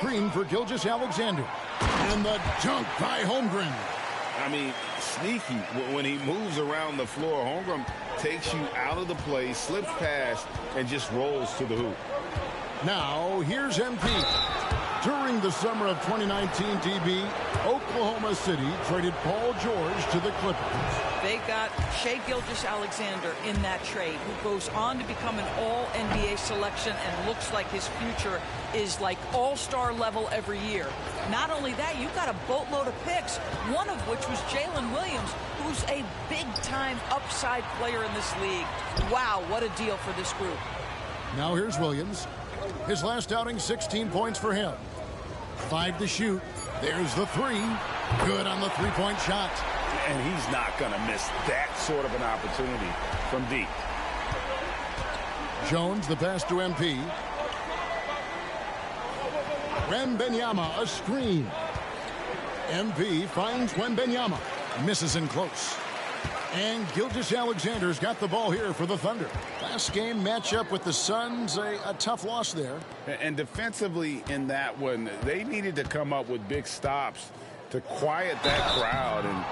Green for Gilgeous-Alexander. And the dunk by Holmgren. I mean, sneaky. When he moves around the floor, Holmgren takes you out of the play, slips past, and just rolls to the hoop. Now, here's MP. During the summer of 2019, DB, Oklahoma City traded Paul George to the Clippers. They got Shai Gilgeous-Alexander in that trade, who goes on to become an all-NBA selection and looks like his future is like all-star level every year. Not only that, you got a boatload of picks, one of which was Jalen Williams, who's a big-time upside player in this league. Wow, what a deal for this group. Now here's Williams. His last outing, 16 points for him. 5 to shoot. There's the 3. Good on the three-point shot. And he's not going to miss that sort of an opportunity from deep. Jones, the pass to MP. Wembanyama, a screen. MP finds Wembanyama. Misses in close. And Gilgeous-Alexander's got the ball here for the Thunder. Last game matchup with the Suns, a tough loss there. And defensively in that one, they needed to come up with big stops to quiet that crowd, and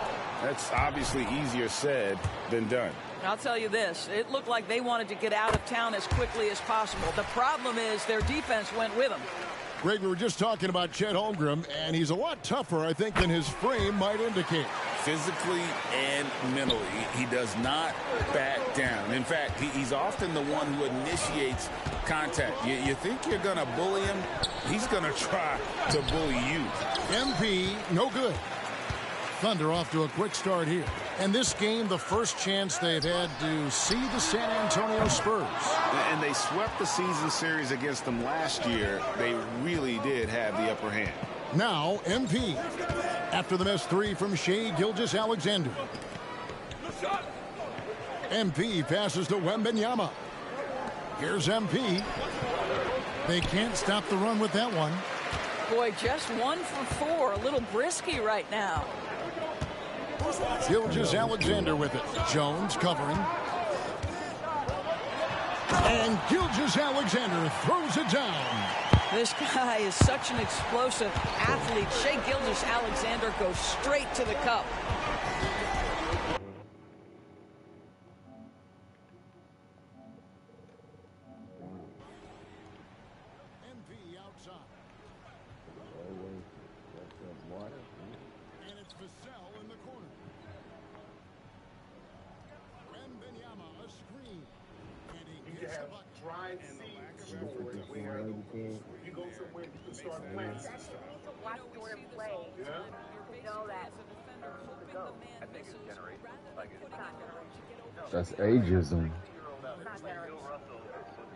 that's obviously easier said than done. I'll tell you this, it looked like they wanted to get out of town as quickly as possible. The problem is their defense went with them. Greg, we were just talking about Chet Holmgren, and he's a lot tougher, I think, than his frame might indicate. Physically and mentally, he does not back down. In fact, he's often the one who initiates contact. You think you're going to bully him? He's going to try to bully you. MP, no good. Thunder off to a quick start here. And this game, the first chance they've had to see the San Antonio Spurs. And they swept the season series against them last year. They really did have the upper hand. Now, MP. After the missed 3 from Shai Gilgeous-Alexander. MP passes to Wembanyama. Here's MP. They can't stop the run with that one. Boy, just 1 for 4. A little brisky right now. Gilgeous-Alexander with it. Jones covering. And Gilgeous-Alexander throws it down. This guy is such an explosive athlete. Shai Gilgeous-Alexander goes straight to the cup. MP outside. And it's Vassell in the corner. Wembanyama, a screen. And he gets the bucket. You go somewhere, you can start playing. Watch Jordan play. You know that he's the GOAT. I think it's generation. Like it's Not generation. That's ageism. Not generation.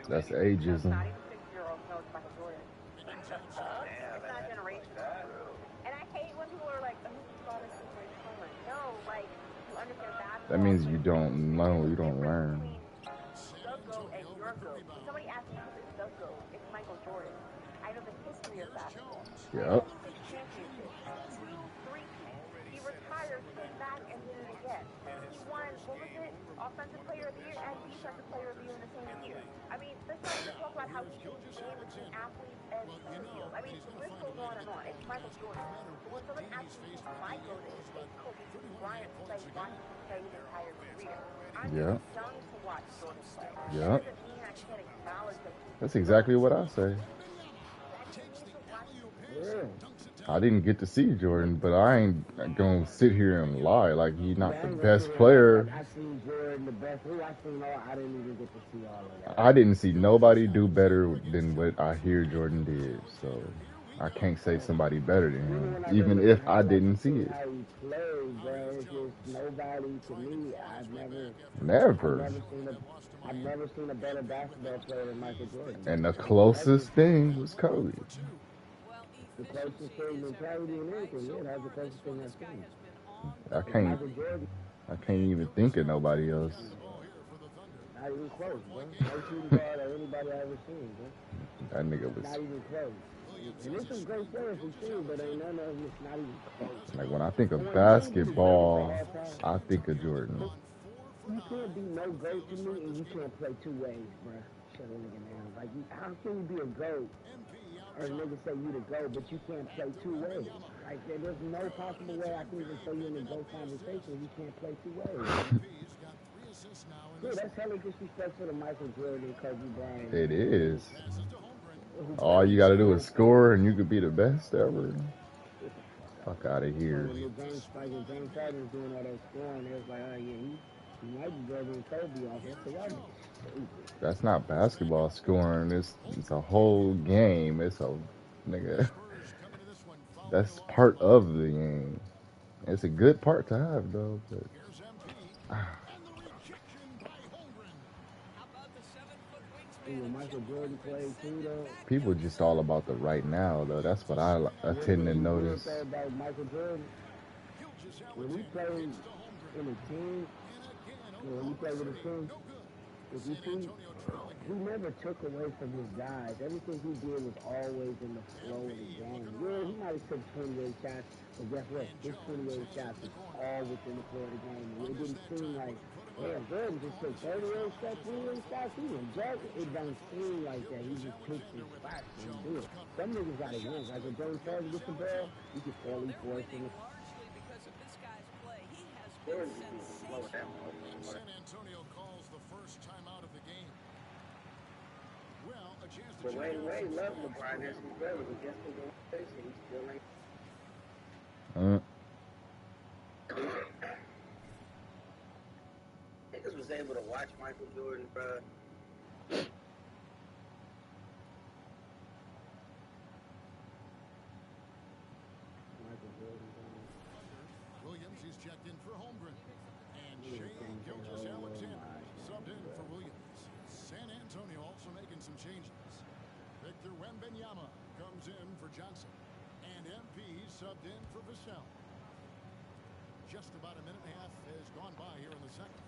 That's ageism. Not even 6-year-olds know it's Michael Jordan. It's not generational. And I hate when people are like, oh, who's all this information? No, like, you understand that. That means you don't know, you don't learn. The GOAT and your GOAT. When somebody asks me who is the GOAT, it's Michael Jordan. I know the history of basketball. Yep. He retired, came back, and did it again. He won, what was it? Offensive Player of the Year and Defensive Player of the Year in the same year. I mean, let's not even talk about how he changed the game between athletes and individuals. I mean, the list goes on and on. It's Michael Jordan. But when someone asks me who my GOAT is, it's Kobe Bryant play watching him play his entire career. I'm young to watch Jordan play. Yeah. That doesn't mean I can't acknowledge that he's That's exactly what I say. I didn't get to see Jordan, but I ain't gonna sit here and lie like he's not the best player. I seen Jordan the best. Who I seen all, I didn't even get to see all of that. I didn't see nobody do better than what I hear Jordan did, so I can't say somebody better than him, even if I didn't see it. How he played, bro. It's just nobody to me. I've never seen a better basketball player than Michael Jordan. And the closest thing was Kobe. The closest thing mentality and everything, yeah, that's the closest thing I've seen. I can't even think of nobody else. Not even close, bro. No shooting guard or anybody I ever seen, bro. That nigga was Not even close. And there's some great players for sure, but ain't none of them that's not even close. like, when I think of basketball, I think of Jordan. You can't be no GOAT to me and you can't play two ways, bro. Shut a nigga down. Like, how can you be a GOAT or niggas say you the GOAT, but you can't play two ways. Like, there's no possible way I can even throw you in the GOAT conversation if you can't play two ways. Dude, that's hella disrespectful to Michael Jordan and Kobe Bryant. It is. All you gotta do is score and you could be the best ever. Fuck out of here. When James Harden was doing all that scoring, it was like, oh yeah, he might be better than Kobe off it. So y'all niggas. That's not basketball scoring. It's a whole game. It's a nigga. That's part of the game. It's a good part to have though. But, Michael Jordan played too, though. people just all about the right now though. That's what I tend to notice. About Michael Jordan, when he played in a team, when he played with a team, if you see, he never took away from his guys. Everything he did was always in the flow of the game. Yeah, he might have took 28 shots, but guess what? His 28 shots was all within the flow of the game. It didn't seem like, yeah, Jordan just took 38 shots, 28 shots. He was joking. It don't seem like that. He just picks his spots and do it. Some niggas got to win. Like when James Harden gets the ball, you can fairly force him. Jordan just slow down. San Antonio calls the first timeout of the game. Well, a chance to But Wade loves LeBron as his brother, but guess what? He still ain't. Niggas was able to watch Michael Jordan, bro. Williams, he's checked in for Holmgren. And Shea Gilgeous-Alexander subbed in for Williams. San Antonio also making some changes. Victor Wembanyama comes in for Johnson. And MP subbed in for Vassell. Just about a minute and a half has gone by here in the second.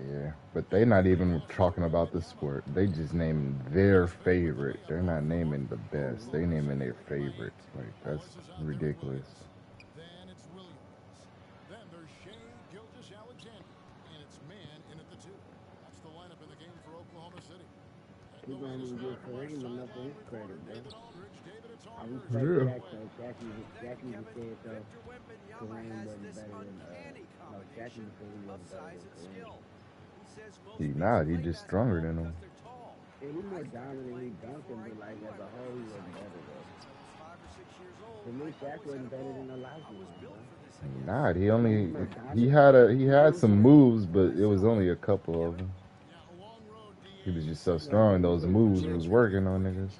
Yeah, but they not even talking about the sport. They just naming their favorite. They're not naming the best. They naming their favorite. Like, that's ridiculous. Then it's Williams. Then there's Shea Gilgeous-Alexander. And it's man in at the two. That's the lineup in the game for Oklahoma City. People don't even give Kareem enough of his credit, man. I respect Yeah. Jackie even said, though, Kareem wasn't better than, no, Jackie said he wasn't better than Kareem. He not. He just stronger than him. Yeah, he's more dominant, he dunked him, but like as a whole, he wasn't better though. To me, Shaq wasn't better than Olajuwon, bro. Not. He had some moves, but it was only a couple of them. He was just so strong. Those moves was working on niggas.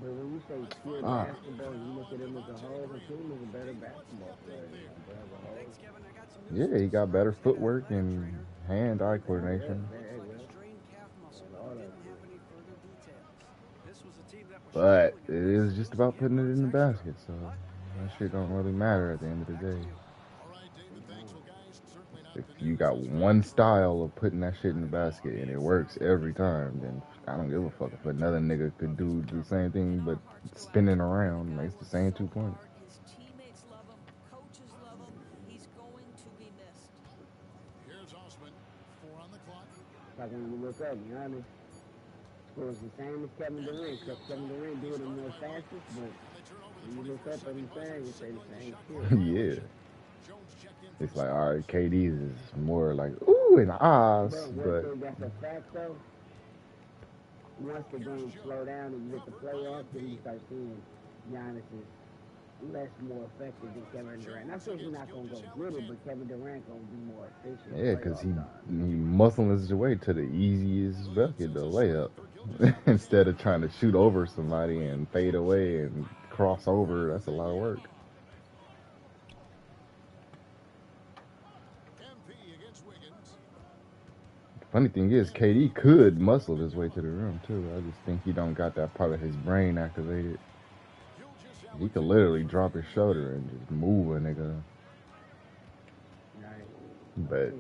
But when you say pure basketball, you look at him as a whole, the team is a better basketball player, but as a whole. Yeah, he got better footwork and hand-eye coordination. But it is just about putting it in the basket, so that shit don't really matter at the end of the day. If you got one style of putting that shit in the basket and it works every time, then I don't give a fuck if another nigga could do the same thing but spinning around and makes the same 2 points. His teammates love him, coaches love him. He's going to be missed. Here's Osman. 4 on the clock. Like when you look up, you know what I mean? It was the same as Kevin Durant, except Kevin Durant did it more fastest, but when you look up everything, you say the same shit. Yeah. It's like, all right, KD's is more like, ooh, and ahs, but That's a fact, though. Once the game slow down and you hit the playoffs, then you start seeing Giannis is more effective than Kevin Durant. Not saying he's not going to go get it, but Kevin Durant going to be more efficient. yeah, because he muscling his way to the easiest bucket, the layup, instead of trying to shoot over somebody and fade away and cross over. That's a lot of work. Funny thing is, KD could muscle his way to the rim too. I just think he don't got that part of his brain activated. He could literally drop his shoulder and just move a nigga. But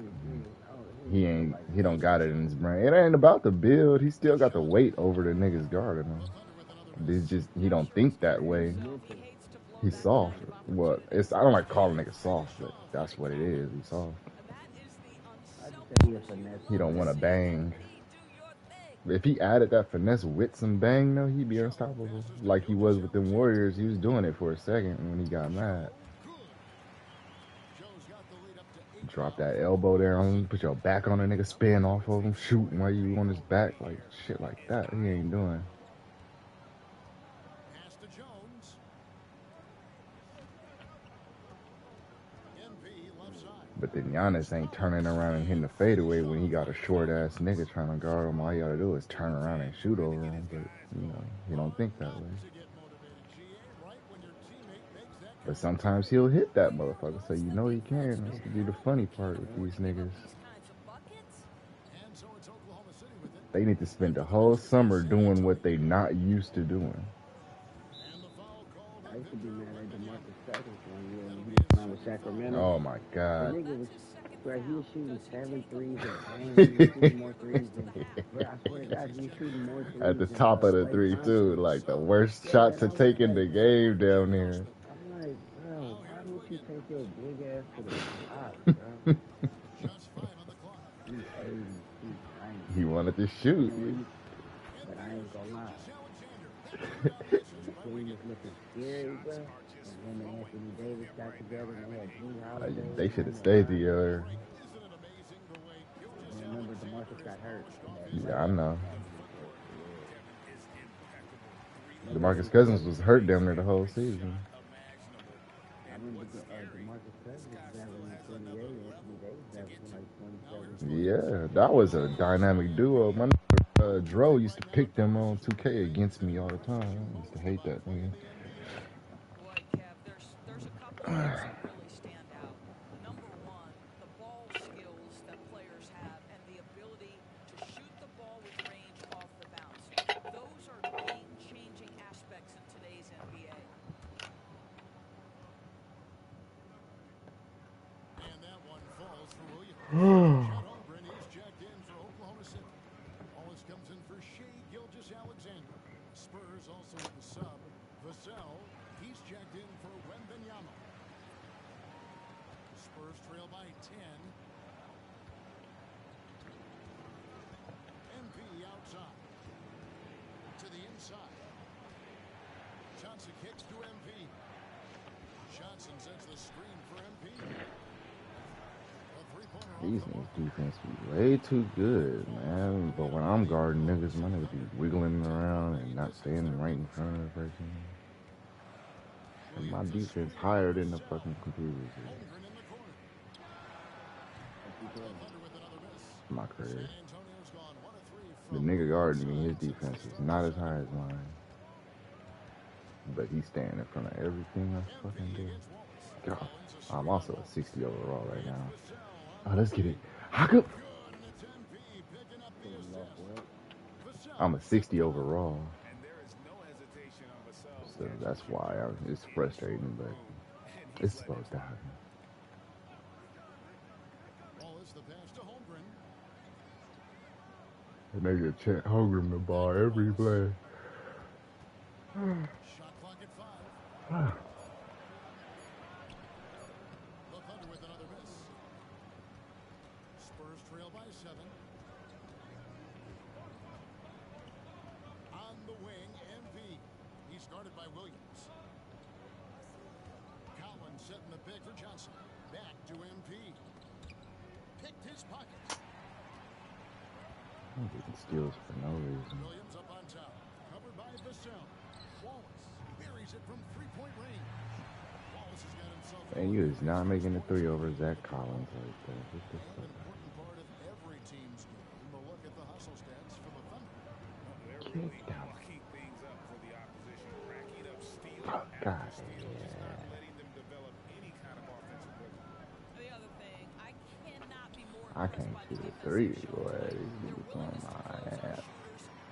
he don't got it in his brain. It ain't about the build. He still got the weight over the niggas guarding him. It's just he don't think that way. He's soft. Well, I don't like calling niggas soft, but that's what it is. He's soft. He don't want to bang. If he added that finesse with some bang, though, he'd be unstoppable. Like he was with them Warriors. He was doing it for a second when he got mad. Drop that elbow down, put your back on a nigga, spin off of him, shooting while you on his back, like shit like that. He ain't doing. But then Giannis ain't turning around and hitting the fadeaway when he got a short ass nigga trying to guard him. All you gotta do is turn around and shoot over him. But you know, he don't think that way. But sometimes he'll hit that motherfucker, so you know he can. That's to be the funny part with these niggas. They need to spend the whole summer doing what they not used to doing. I used to be mad at DeMarcus Cousins one year when he was playing with Sacramento. Oh my God. The nigga was, bro, he was shooting 7 threes a game. He was shooting more threes than, bro, I swear to God, he was shooting more threes At the than, top of the Klay three Thompson. too, like the worst shot to take in the game down there. I'm like, bro, why don't you take your big ass to the top, bro? He's 80. He's 90. He wanted to shoot. But I ain't gonna lie. The team was looking scary, bro. And him and Anthony Davis got together and they had Drew Holiday. They should have stayed together. Remember, DeMarcus got hurt. Yeah, I know. DeMarcus Cousins was hurt down there the whole season. I remember DeMarcus Cousins was averaging 28, Anthony Davis averaging like 27. Yeah, that was a dynamic duo. My Dro used to pick them on 2K against me all the time. I used to hate that thing. Boy, Kev, there's a couple things that really stand out. Number one, the ball skills that players have and the ability to shoot the ball with range off the bounce. Those are game-changing aspects in today's NBA. And that one falls for Williams. Spurs also with the sub. Vassell, he's checked in for Wembanyama. Spurs trail by 10. MP outside. To the inside. Johnson kicks to MP. Johnson sets the screen for MP. These niggas defense be way too good, man. But when I'm guarding niggas, my niggas be wiggling around and not standing right in front of the person. And my defense higher than the fucking computers. My career. The nigga guarding me, his defense is not as high as mine. But he's standing in front of everything I fucking do. God, I'm also a 60 overall right now. Oh, let's get it. How come? I'm a 60 overall. So that's why it's frustrating, but it's supposed to happen. They nigga chant Holmgren the ball every play. Trail by 7. On the wing, MP. He's guarded by Williams. Collins setting the pick for Johnson. Back to MP. Picked his pocket. I'm getting steals for no reason. Williams up on top. Covered by Vassell. Wallace buries it from three-point range. Wallace has got himself. And you is not making a three over Zach Collins like that. What the fuck? Kick down. Oh, God. I can't shoot a three, boy. These niggas on my ass.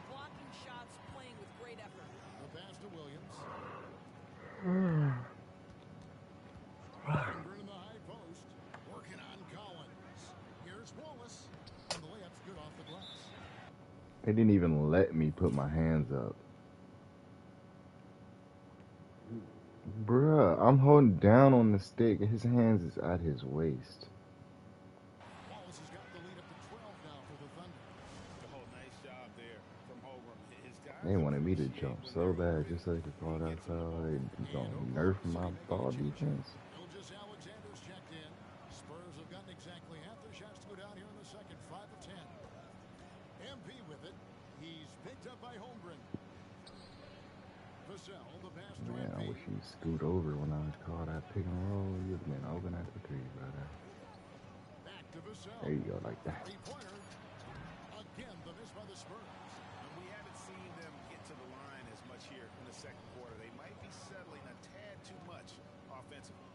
Blocking shots, playing with great effort. The pass to Williams. In the high post, working on Collins. Here's Wallace, and the layup's good off the glass. They didn't even let me put my hands up. Bruh, I'm holding down on the stick. His hands is at his waist. Wallace has got the lead up to 12 now for the Thunder. Oh, nice job there. They wanted me to jump so bad just so they could call that foul. They gonna nerf my ball defense. Gilgeous Alexander's checked in. Spurs have gotten exactly half their shots to go down here in the second. 5 of 10. MP with it. He's picked up by Holmgren. Vassell, the pass to Man, I MP. wish you scoot over when I call that pick and roll. You'd have been open at the three, brother. Back to Vassell. There you go, like that. Three-pointer. Again, the miss by the Spurs. We haven't seen them get to the line as much here in the second quarter. They might be settling a tad too much offensively.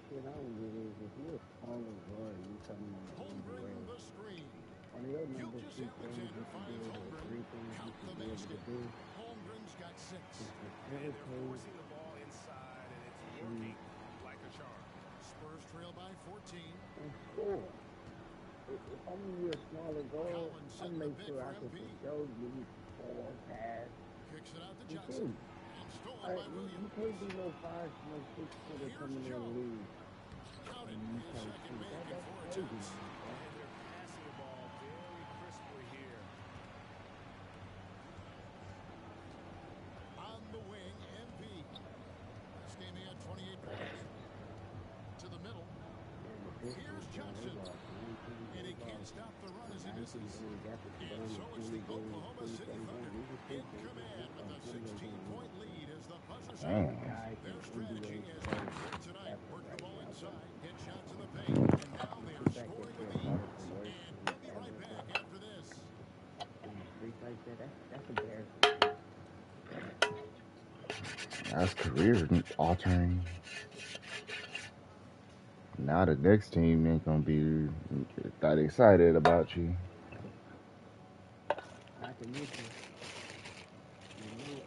Shit, I don't get it. If you're a smaller guard, you coming in the Holmgren NBA. the screen. On your number Gilgeous 2 things you Alexander should be finds able to, Holmgren. 3 things you Count should the be able to basket. do Holmgren's got 6. is And facilitate they're forcing the ball inside, and it's working like a charm. Spurs trail by 14. and score. If I'm your smaller guard, Collins I setting the make pick sure for I can MP. for sure give you 4 pass. Kicks it out to You Johnson. see, And stolen by you Williams. can't be no 5, no 6-footer coming in the league. Counted And you his can't second shoot. make in That's 4 crazy, attempts. man. And they're passing the ball very crisply here. On the wing, MP. Last game he had 28 points. To the middle. Here's Johnson. And he can't stop the run as he misses. And so it's the Oklahoma City Thunder in command with a 16-point lead as the buzzer Damn. sounds. Their strategy has been good tonight. Work the ball inside, hit shots in the paint, and now they are scoring with ease. And we'll be right back after this. Streets like that, that's embarrassing. That's career altering. Now the next team ain't gonna be that excited about you. Not to mention, they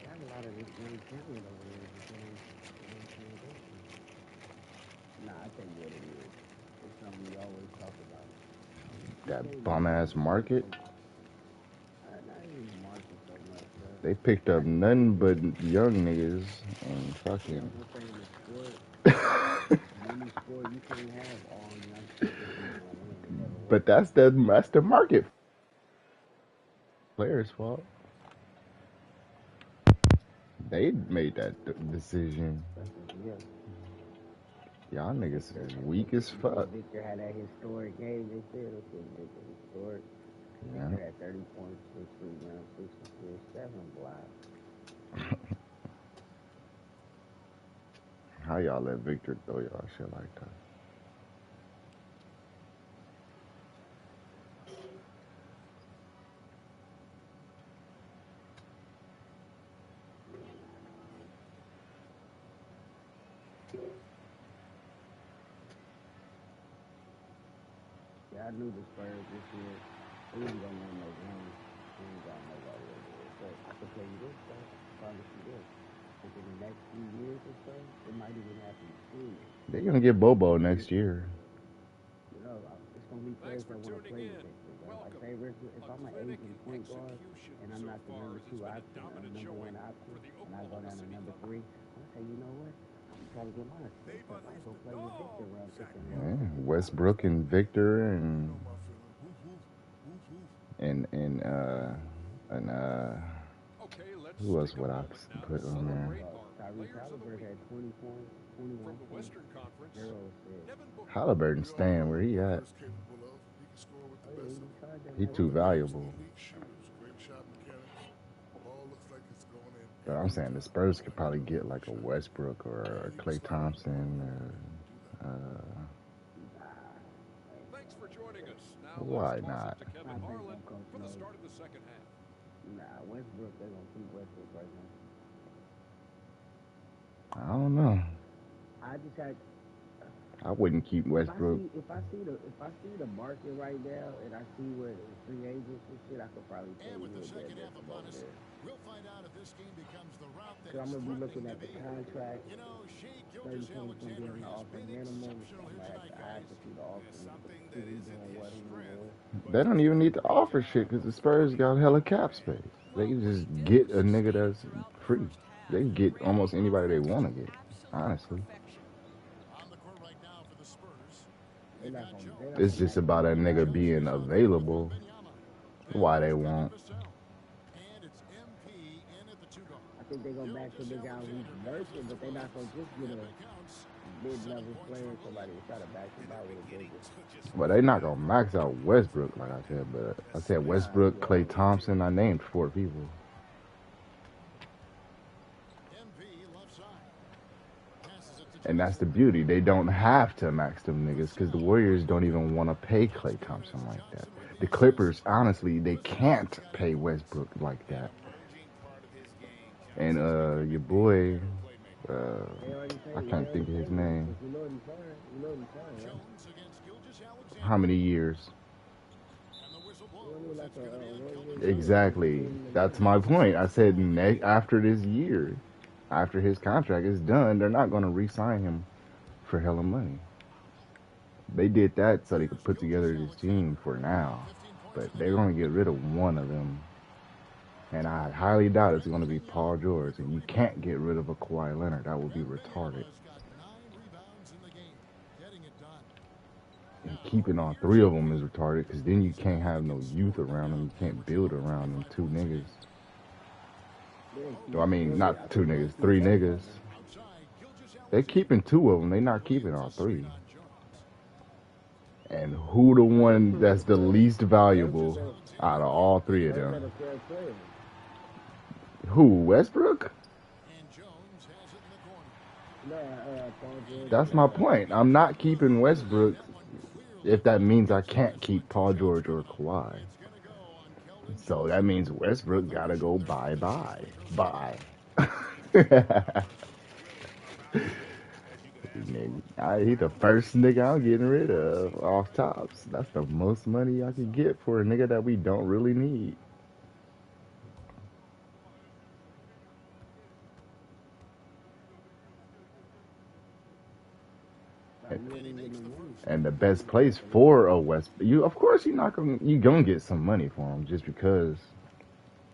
got a lot of this young talent over there. Nah, I tell you what it is. It's something we always talk about. That bum ass market. Not even the market so much, bro. They picked up nothing but young niggas and fucking. One thing in the sport, any sport, you can't have all young people win. But that's the market. Players' fault. They made that decision. Yeah. Y'all niggas is weak as fuck. Victor had that historic game. They said it was Victor historic. Yeah. Victor had 30 points, 6 rebounds, 6 assists, 7 blocks. How y'all let Victor throw y'all shit like that? Yeah, I knew the Spurs this year. They ain't gonna win no games. They ain't got nobody over there. But I can tell you this, though. I promise you this. Within the next few years or so, it might even happen soon. They're gonna get Bobo next year. You know, it's gonna be players that want to play with Victor. Like, say, if I'm an aging point guard and I'm not the number 2 option, I'm the number 1 option, and I go down to number 3, I'm gonna say, you know what? I'm trying to get my assist. I might go play with Victor around 6 and 1. Yeah, Westbrook and Victor and who else would I put on there? Tyrese Halliburton had 20 points, 21 points, 0 assists. Halliburton staying where he at. He too valuable. But I'm saying the Spurs could probably get like a Westbrook or a Klay Thompson. Thanks for joining us. Now Why let's toss not? it to Kevin Harlan for the start of the second half. Nah, Westbrook, they're going to keep Westbrook right now. I don't know. I just had... I wouldn't keep Westbrook. If I see the market right now and I see where the free agents and shit, I could probably tell And you with the who second they're half upon us, there. we'll find out if this game becomes the route that Because I'm it's going to be looking threatening at to the be. contract. You know, Shea 30 Gilgeous points going to be Alexander able to has offer been minimum. exceptional I'm here going to tonight, have guys. to see the offer. Something See that who's isn't doing his what and strength. They don't even need to offer shit because the Spurs got hella cap space. They can just get a nigga that's free. They can get almost anybody they want to get, honestly. On the court right now for the Spurs. They're not gonna- they're not It's gonna just have about a nigga being available. Why they won't. And it's think they're gonna back the nigga out who's working, but they're not gonna just get a mid-level player, somebody to try to back him out with a bigger. But they not gonna max out Westbrook, like I said. But I said Westbrook, Klay Thompson. I named 4 people. And that's the beauty. They don't have to max them niggas because the Warriors don't even want to pay Klay Thompson like that. The Clippers, honestly, they can't pay Westbrook like that. And your boy, I can't think of his name. How many years? Exactly. That's my point. I said after this year, after his contract is done, they're not going to re-sign him for hella money. They did that so they could put together this team for now, but they're going to get rid of one of them. And I highly doubt it's going to be Paul George. And you can't get rid of a Kawhi Leonard. That would be retarded. And keeping all 3 of them is retarded because then you can't have no youth around them. You can't build around them 2 niggas. I mean, not 2 niggas, 3 niggas. They're keeping 2 of them. They're not keeping all 3. And who the one that's the least valuable out of all 3 of them? Who, Westbrook? That's my point. I'm not keeping Westbrook if that means I can't keep Paul George or Kawhi. So that means Westbrook gotta go bye-bye. Bye. He's the first nigga I'm getting rid of off tops. That's the most money I could get for a nigga that we don't really need. And the best place for a of course you gonna get some money for him just because,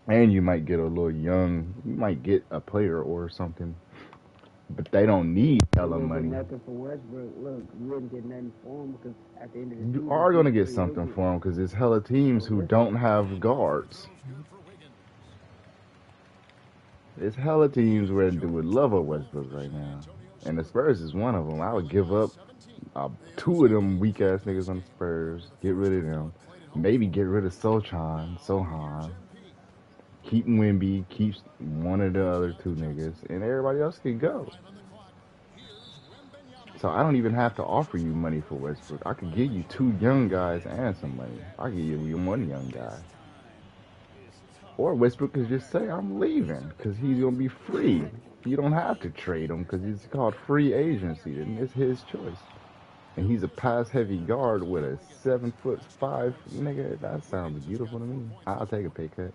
and you might get a little young, you might get a player or something, but they don't need hella money. Nothing for Westbrook. Look, you wouldn't get nothing for him because at the end of the season, you are gonna get something for him because there's hella teams who don't have guards. There's hella teams where they would love a Westbrook right now, and the Spurs is one of them. I would give up 2 of them weak ass niggas on the Spurs. Get rid of them. Maybe get rid of Sohan. Keep Wemby. Keep one of the other 2 niggas, and everybody else can go. So I don't even have to offer you money for Westbrook. I could give you 2 young guys and some money. I could give you 1 young guy. Or Westbrook could just say, I'm leaving, because he's going to be free. You don't have to trade him, because it's called free agency, and it's his choice. And he's a pass-heavy guard with a 7'5" nigga. That sounds beautiful to me. I'll take a pay cut.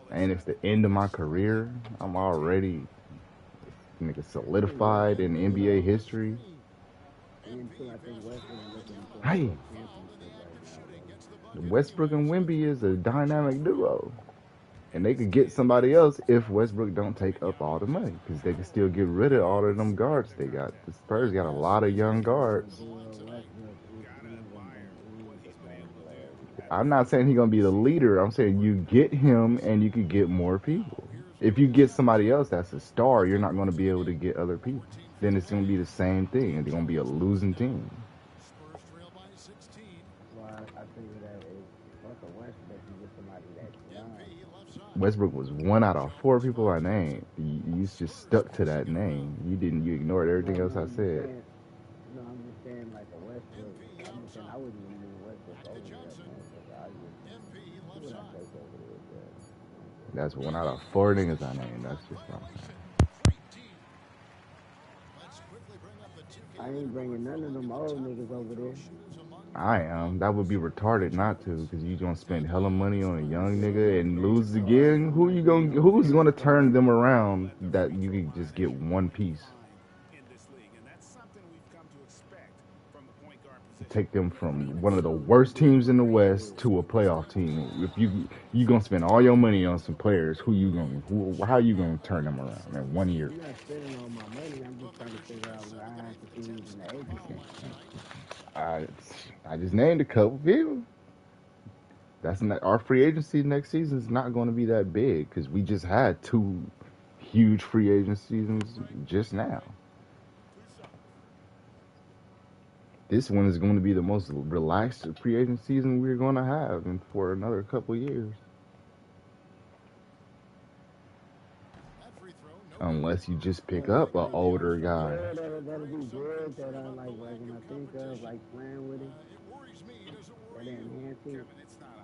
And it's the end of my career. I'm already nigga solidified in NBA history. Hey, Westbrook and Wemby is a dynamic duo. And they could get somebody else if Westbrook don't take up all the money. Because they can still get rid of all of them guards they got. The Spurs got a lot of young guards. I'm not saying he's going to be the leader. I'm saying you get him and you could get more people. If you get somebody else that's a star, you're not going to be able to get other people. Then it's going to be the same thing. It's going to be a losing team. Westbrook was 1 out of 4 people I named. You just stuck to that name. You ignored everything else I said. No, I'm just saying like a Westbrook. I'm just saying I wouldn't even move Westbrook over there, man. That's 1 out of 4 niggas I named. That's just what I'm saying. I ain't bringing none of them old niggas over there. I am. That would be retarded not to, because you gonna spend hella money on a young nigga and lose again. Who's gonna turn them around that you can just get 1 piece? To take them from one of the worst teams in the West to a playoff team. If you gonna spend all your money on some players, how you gonna turn them around in 1 year? I'm not spending all my money. I'm just trying to figure out where I have to be in the agency. I just named a couple people. That's not our free agency next season is not going to be that big because we just had 2 huge free agent seasons just now. This one is going to be the most relaxed free agent season we're going to have for another couple years. Unless you just pick up an older guy. That'll be good. That I like when I think of like playing with him, that enhancing.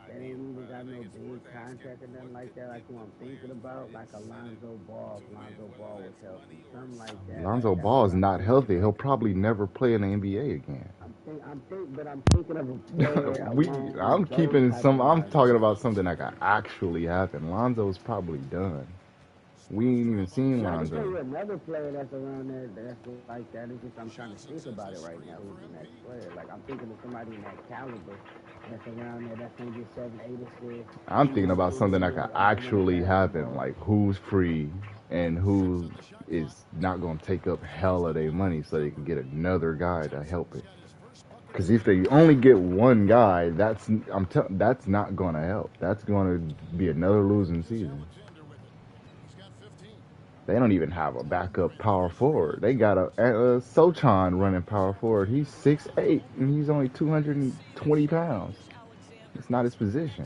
That ain't even got no big contract or nothing like that. Like who I'm thinking about, like Alonzo Ball. Alonzo Ball was healthy, something like that. Like Lonzo that's Ball what is I'm not thinking healthy. of. He'll probably never play in the NBA again. But I'm thinking of a player along those type of I'm lines. talking about something that could actually happen. Lonzo's probably done. We ain't even seen I can tell you Lonzo. another player that's around there that's like that. It's just I'm trying to think about it right now. Who's the next player? Like I'm thinking of somebody in that caliber that's around there that's gonna get 7, 8 assists. I'm thinking about something that could I'm thinking of actually happen, basketball. like who's free and who is not going to take up hell of their money so they can get another guy to help it. Because if they only get one guy, that's not going to help. That's going to be another losing season. They don't even have a backup power forward. They got a Sochan running power forward. He's 6'8", and he's only 220 pounds. It's not his position.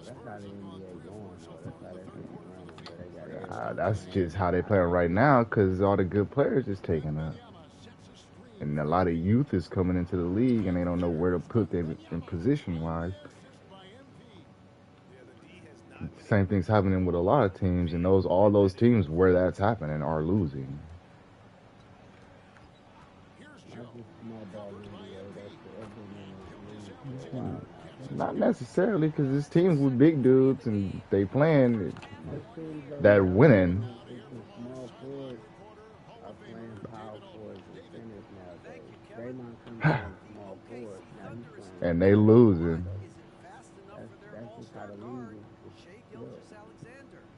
That's how the NBA going though. That's how that shit running. But they got everybody That's playing just how they everybody. playing right now because all the good players is taking up. And a lot of youth is coming into the league and they don't know where to put them in position-wise. Same thing's happening with a lot of teams, and all those teams where that's happening are losing. Not necessarily, because it's teams with big dudes and they playing that winning. Small forwards are playing power forwards and centers nowadays. Draymond comes from small forwards. Now he's playing. And they losing. That's just how the league is.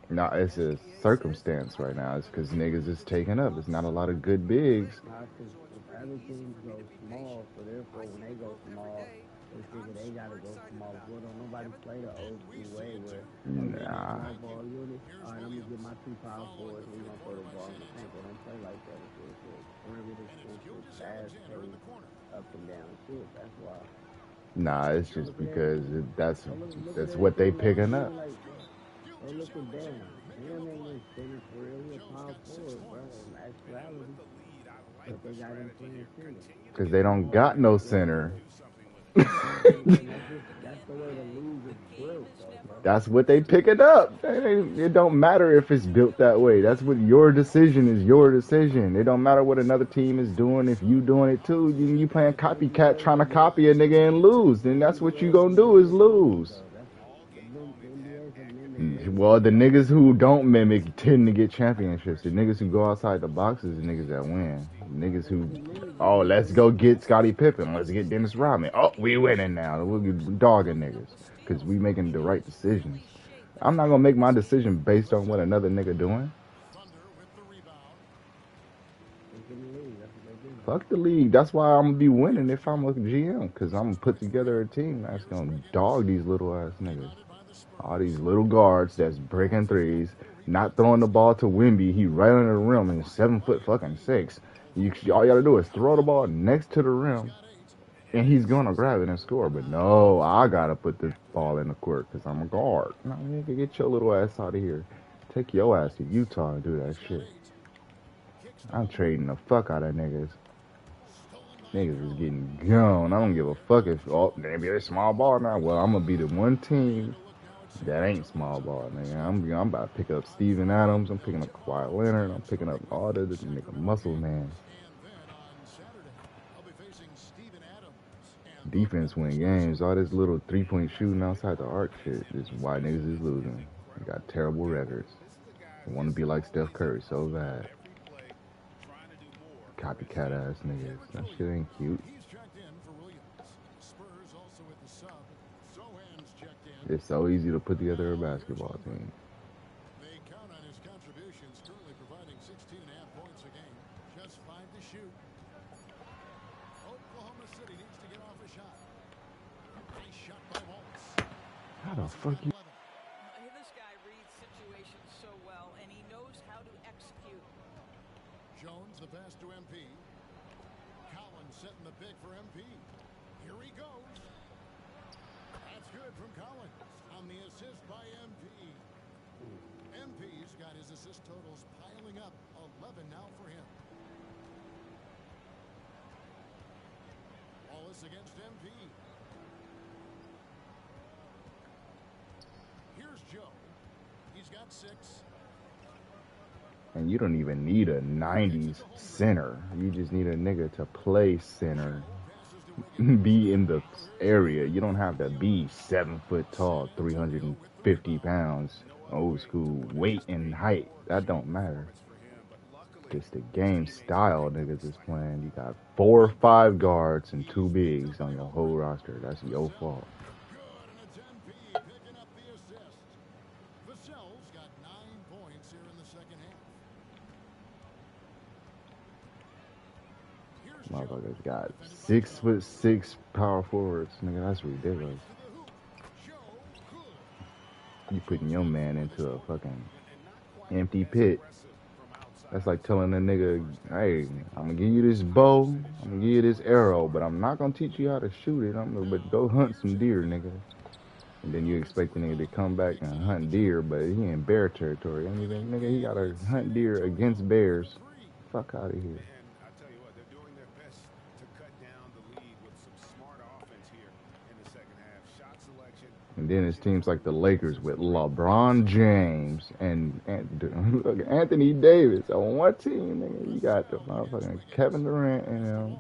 No, it's a circumstance right now. It's because niggas is taking up. It's not a lot of good bigs. If other teams go small, so therefore when they go small, they figure they gotta go small. Well, don't nobody play the old school way where small ball unit. All right, I'm gonna get my 2 power forwards. We gonna throw the ball in the paint. They don't play like that. It's perimeter, fast pace, up and down shit. That's why. Nah, it's just because that's what they picking up. They looking down. Damn, ain't no center for real. He a power forward, bro. In actuality, but they got him playing center. Because they don't got no center. That's the way the league is built, though, bro. That's what they picking up. It don't matter if it's built that way. That's what your decision is. Your decision. It don't matter what another team is doing. If you doing it too, you playing copycat, trying to copy a nigga and lose. Then that's what you gonna do is lose. Well, the niggas who don't mimic tend to get championships. The niggas who go outside the box is the niggas that win. The niggas who, oh, let's go get Scottie Pippen. Let's get Dennis Rodman. Oh, we winning now. We dogging niggas because we making the right decisions. I'm not gonna make my decision based on what another nigga doing. Fuck the league. That's why I'm gonna be winning if I'm a GM, because I'm gonna put together a team that's gonna dog these little ass niggas. All these little guards that's breaking threes, not throwing the ball to Wemby. He right under the rim and 7'6". All you gotta do is throw the ball next to the rim, and he's gonna grab it and score. But no, I gotta put the ball in the court because I'm a guard. No, nigga, get your little ass out of here. Take your ass to Utah and do that shit. I'm trading the fuck out of niggas. Niggas is getting gone. I don't give a fuck if the NBA is small ball now. Well, I'm gonna be the one team that ain't small ball, nigga. I'm about to pick up Steven Adams. I'm picking up Kawhi Leonard. I'm picking up all the nigga muscle man. Defense win games. All this little 3-point shooting outside the arc shit is why niggas is losing. They got terrible records. They want to be like Steph Curry so bad. Copycat ass niggas. That shit ain't cute. It's so easy to put together a basketball team. They count on his contributions, currently providing 16.5 points a game. Just 5 to shoot. Oklahoma City needs fuck you? This guy reads situations so well, and he knows how to execute. Jones, the pass to MP. Collins setting the pick for MP. Here he goes. That's good from Collins on the assist by MP. MP's got his assist totals piling up. 11 now for him. Wallace against MP. Here's Joe. He's got 6. And you don't even need a 90s center. You just need a nigga to play center. Be in the area. You don't have to be 7 foot tall, 350 pounds, old school weight and height. That don't matter. Just the game style niggas is playing. You got 4 or 5 guards and 2 bigs on your whole roster. That's your fault. Motherfuckers got 6'6" power forwards. Nigga, that's ridiculous. You putting your man into a fucking empty pit. That's like telling a nigga, hey, I'm gonna give you this bow, I'm gonna give you this arrow, but I'm not gonna teach you how to shoot it. But go hunt some deer, nigga. And then you expect the nigga to come back and hunt deer, but he in bear territory. I mean, nigga, he gotta hunt deer against bears. Fuck out of here. And then it's teams like the Lakers with LeBron James and Anthony Davis on one team, nigga. You got the motherfucking Kevin Durant and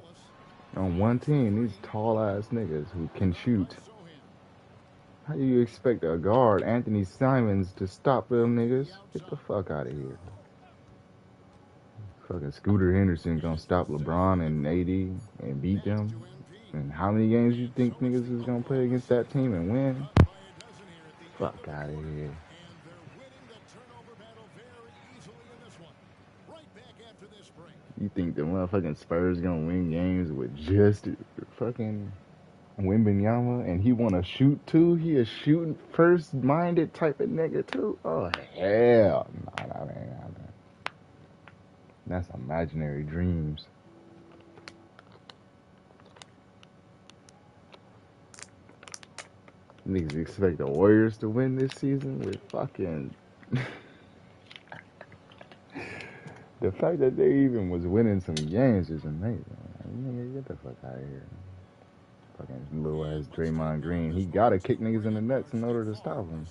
on one team. These tall ass niggas who can shoot. How do you expect a guard, Anthony Simons, to stop them niggas? Get the fuck out of here. Fucking Scooter Henderson gonna stop LeBron and AD and beat them? And how many games you think niggas is gonna play against that team and win? Fuck out of here. You think the motherfucking Spurs gonna win games with just fucking Wembanyama and he wanna shoot too? He a shooting first minded type of nigga too? Oh hell no, that's imaginary dreams. Niggas expect the Warriors to win this season with fucking... The fact that they even was winning some games is amazing. Nigga, get the fuck out of here. Fucking little ass Draymond Green. He gotta kick niggas in the nuts in order to stop him.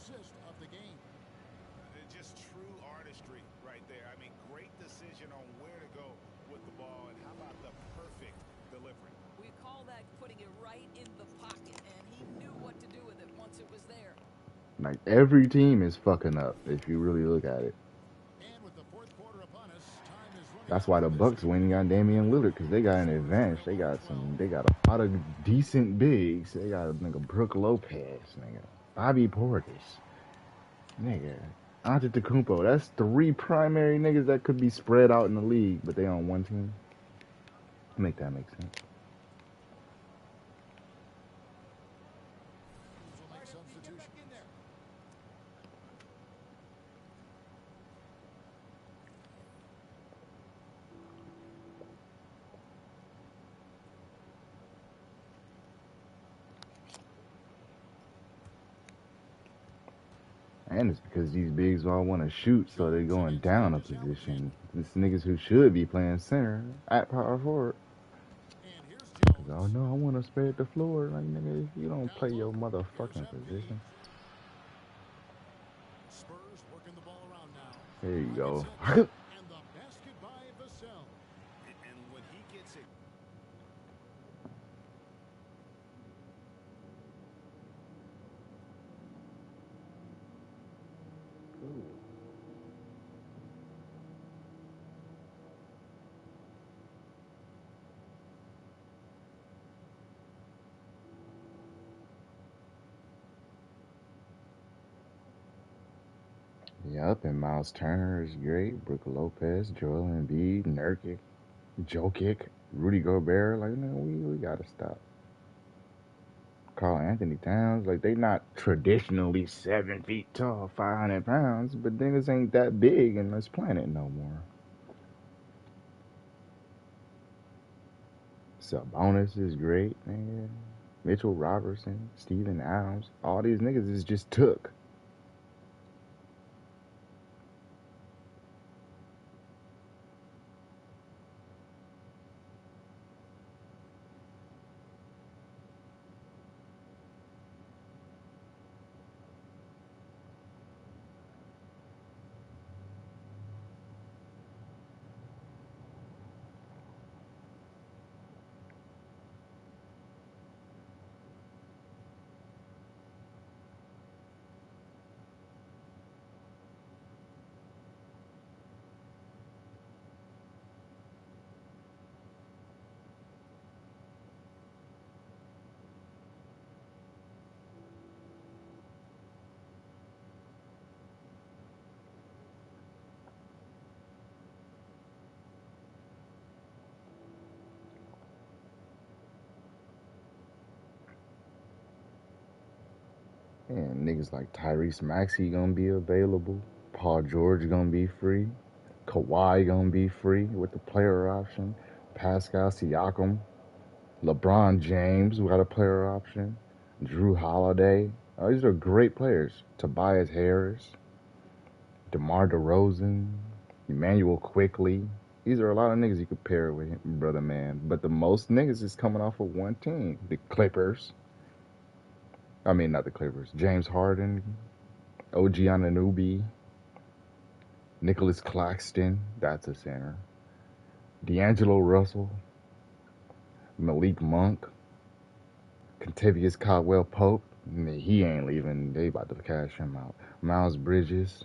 Just true artistry right there. I mean, great decision on where to go with the ball, and how about the perfect delivery? We call that putting it right in the pocket, and he knew what to do with it once it was there. Like, every team is fucking up if you really look at it. That's why the Bucks winning on Damian Lillard, because they got an advantage. They got a lot of decent bigs. They got a nigga Brook Lopez, nigga Bobby Portis, nigga Antetokounmpo. That's 3 primary niggas that could be spread out in the league, but they on one team. Make that make sense. And it's because these bigs all want to shoot, so they're going down a position. This niggas who should be playing center at power forward. Because, oh no, I want to spread the floor. Like, nigga, you don't play your motherfucking position. There you go. Yup, and Miles Turner is great. Brook Lopez, Joel Embiid, Nurkic, Jokic, Rudy Gobert. Like, no, we gotta stop. Carl Anthony Towns, like they not traditionally 7 feet tall, 500 pounds, but niggas ain't that big in this planet no more. Sabonis is great, man. Mitchell Robertson, Steven Adams, all these niggas is just took. And niggas like Tyrese Maxey gonna be available. Paul George gonna be free. Kawhi gonna be free with the player option. Pascal Siakam. LeBron James got a player option. Drew Holiday. Oh, these are great players. Tobias Harris. DeMar DeRozan. Emmanuel Quickly. These are a lot of niggas you could pair with him, brother man. But the most niggas is coming off of one team. The Clippers. I mean, not the Clippers. James Harden, OG Anunoby, Nicholas Claxton, that's a center. D'Angelo Russell, Malik Monk, Kentavious Caldwell-Pope. He ain't leaving. They about to cash him out. Miles Bridges,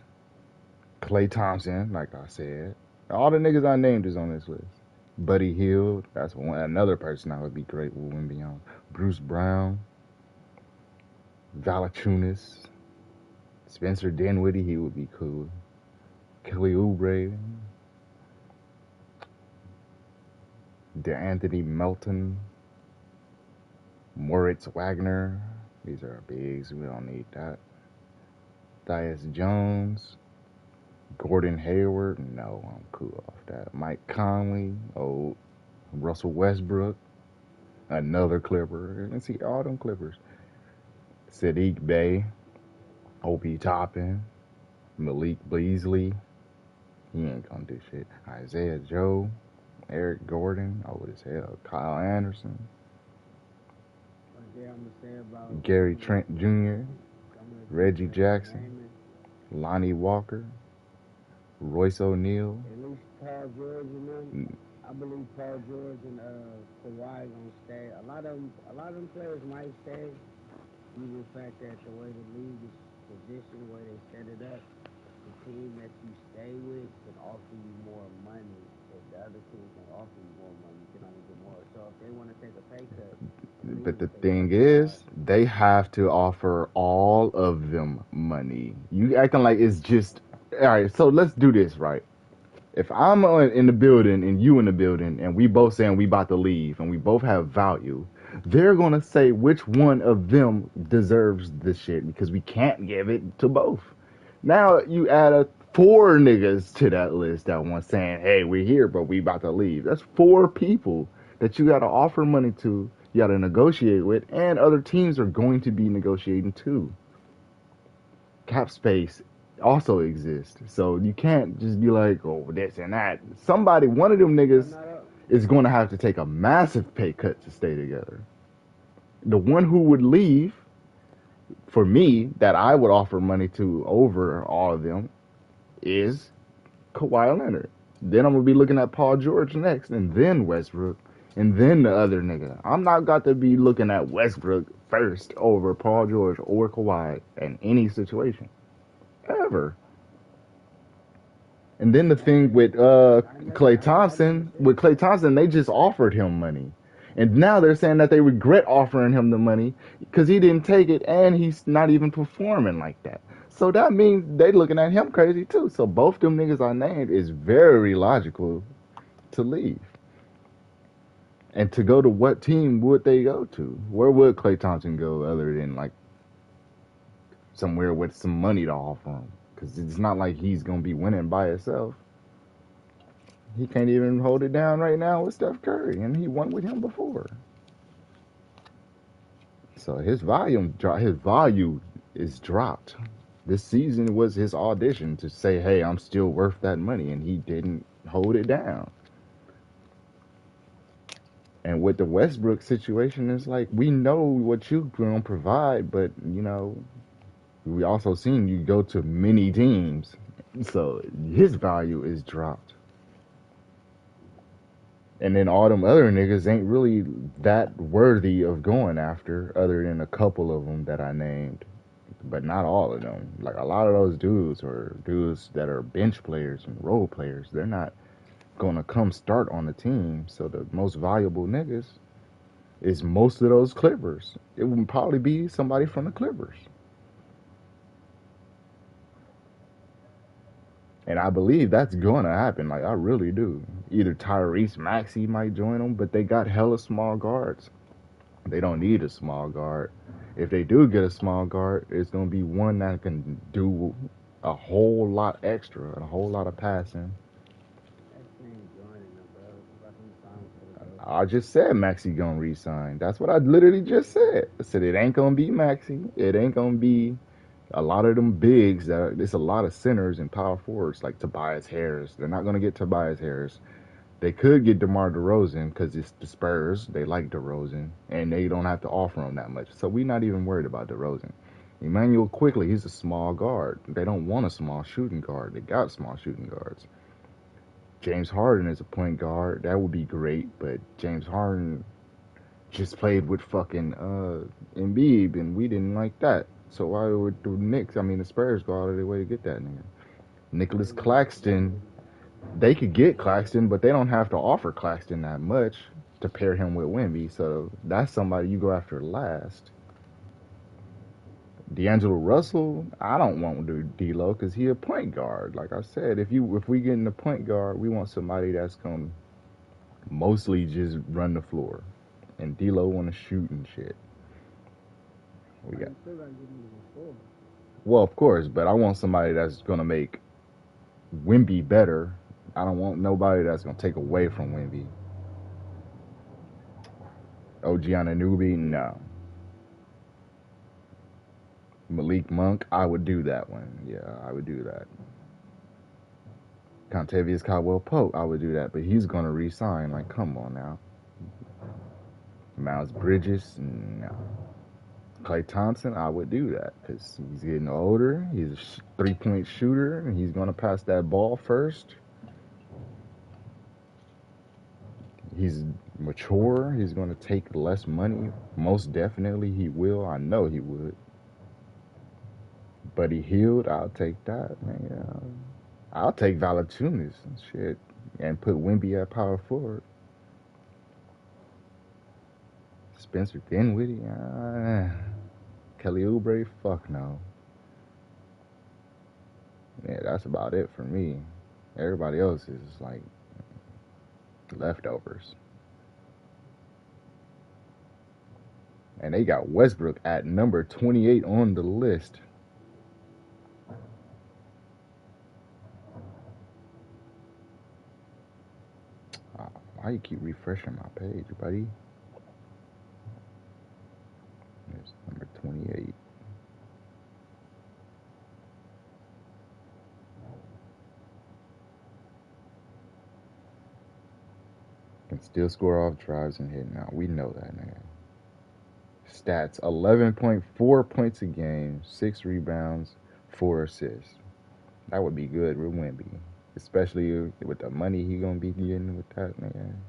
Klay Thompson, like I said. All the niggas I named is on this list. Buddy Hield, that's another person that would be great with Wemby's. Bruce Brown, Valanciunas, Spencer Dinwiddie, he would be cool. Kelly Oubre, DeAnthony Melton, Moritz Wagner. These are bigs. We don't need that. Tyus Jones, Gordon Hayward. No, I'm cool off that. Mike Conley. Oh, Russell Westbrook. Another Clipper. And see all them Clippers. Sadiq Bey, Obi Toppin, Malik Beasley. He ain't gonna do shit. Isaiah Joe, Eric Gordon, old as hell. Kyle Anderson, Gary Trent Jr., Reggie Jackson, Lonnie Walker, Royce O'Neal. At least Paul George, I believe Paul George and Kawhi gonna stay. A lot of them players might stay. Due to the fact that the way the league is positioned, the way they set it up, the team that you stay with can offer you more money. If the other team can offer you more money, you can only get more. So if they want to take a pay cut. But the thing is, they have to offer all of them money. You acting like it's just, all right, so let's do this, right? If I'm in the building and you in the building and we both saying we about to leave and we both have value, they're going to say which one of them deserves the shit because we can't give it to both. Now you add 4 niggas to that list that one saying, hey, we're here, but we about to leave. That's 4 people that you got to offer money to, you got to negotiate with, and other teams are going to be negotiating too. Cap space also exists. So you can't just be like, oh, this and that. Somebody, one of them niggas is going to have to take a massive pay cut to stay together. The one who would leave, for me, that I would offer money to over all of them, is Kawhi Leonard. Then I'm going to be looking at Paul George next, and then Westbrook, and then the other nigga. I'm not got to be looking at Westbrook first over Paul George or Kawhi in any situation. Ever. And then the thing with Klay Thompson, they just offered him money. And now they're saying that they regret offering him the money because he didn't take it and he's not even performing like that. So that means they looking at him crazy too. So both them niggas I named is very logical to leave. And to go to what team would they go to? Where would Klay Thompson go other than like somewhere with some money to offer him? Because it's not like he's gonna be winning by himself. He can't even hold it down right now with Steph Curry, and he won with him before. So his value is dropped. This season was his audition to say, "Hey, I'm still worth that money," and he didn't hold it down. And with the Westbrook situation, it's like we know what you're gonna provide, but you know, we also seen you go to many teams, so his value is dropped. And then all them other niggas ain't really that worthy of going after, other than a couple of them that I named, but not all of them. Like a lot of those dudes are dudes that are bench players and role players. They're not gonna come start on the team. So the most valuable niggas is most of those Clippers. It would probably be somebody from the Clippers. And I believe that's going to happen. Like, I really do. Either Tyrese Maxey might join them, but they got hella small guards. They don't need a small guard. If they do get a small guard, it's going to be one that can do a whole lot extra, a whole lot of passing. I just said Maxey gonna resign. That's what I literally just said. I said it ain't gonna be Maxey. It ain't gonna be a lot of them bigs. There's a lot of centers and power forwards like Tobias Harris. They're not gonna get Tobias Harris. They could get DeMar DeRozan because it's the Spurs. They like DeRozan, and they don't have to offer him that much. So we're not even worried about DeRozan. Emmanuel Quickly, he's a small guard. They don't want a small shooting guard. They got small shooting guards. James Harden is a point guard. That would be great, but James Harden just played with fucking Embiid, and we didn't like that. So why would the Spurs go out of their way to get that nigga? Nicholas Claxton, they could get Claxton, but they don't have to offer Claxton that much to pair him with Wemby. So that's somebody you go after last. D'Angelo Russell, I don't want to do D'Lo because he a point guard. Like I said, if we get in the point guard, we want somebody that's gonna mostly just run the floor, and D'Lo want to shoot and shit. We got. Well, of course, but I want somebody that's gonna make Wemby better. I don't want nobody that's gonna take away from Wemby. OG Anunoby, no. Malik Monk, I would do that one. Yeah, I would do that. Contavious Caldwell-Pope, I would do that, but he's gonna re-sign. Like, come on now. Miles Bridges, no. Klay Thompson, I would do that because he's getting older. He's a three-point shooter, and he's gonna pass that ball first. He's mature. He's gonna take less money. Most definitely, he will. I know he would. But he healed. I'll take that, man. Yeah. I'll take Valanciunas and shit, and put Wemby at power forward. Spencer Dinwiddie, Kelly Oubre, fuck no. Yeah, that's about it for me. Everybody else is like leftovers. And they got Westbrook at number 28 on the list. Why you keep refreshing my page, buddy? There's number 28. Can still score off drives and hit now. We know that, man. Stats: 11.4 points a game, 6 rebounds, 4 assists. That would be good with Wemby, especially with the money he gonna be getting with that, man.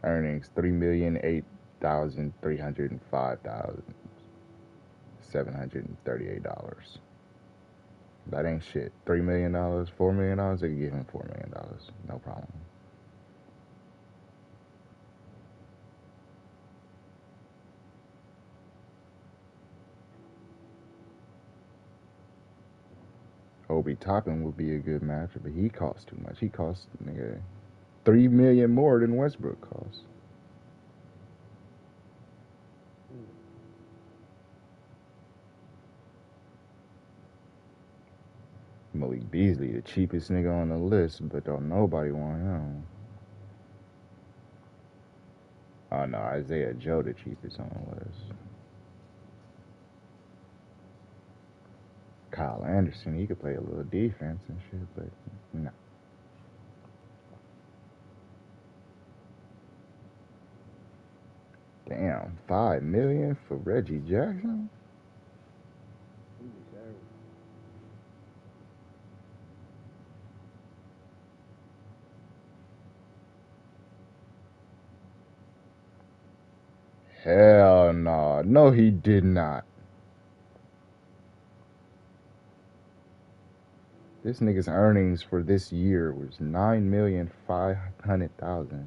Earnings: $3,008,305,738. That ain't shit. $3 million, $4 million, they could give him $4 million. No problem. Obi Toppin would be a good match, but he costs too much. He costs, nigga, $3 million more than Westbrook costs. Malik Beasley, the cheapest nigga on the list, but don't nobody want him. Oh no, Isaiah Joe, the cheapest on the list. Kyle Anderson, he could play a little defense and shit, but no. Damn, $5 million for Reggie Jackson? Hell no. No, he did not. This nigga's earnings for this year was $9,500,000.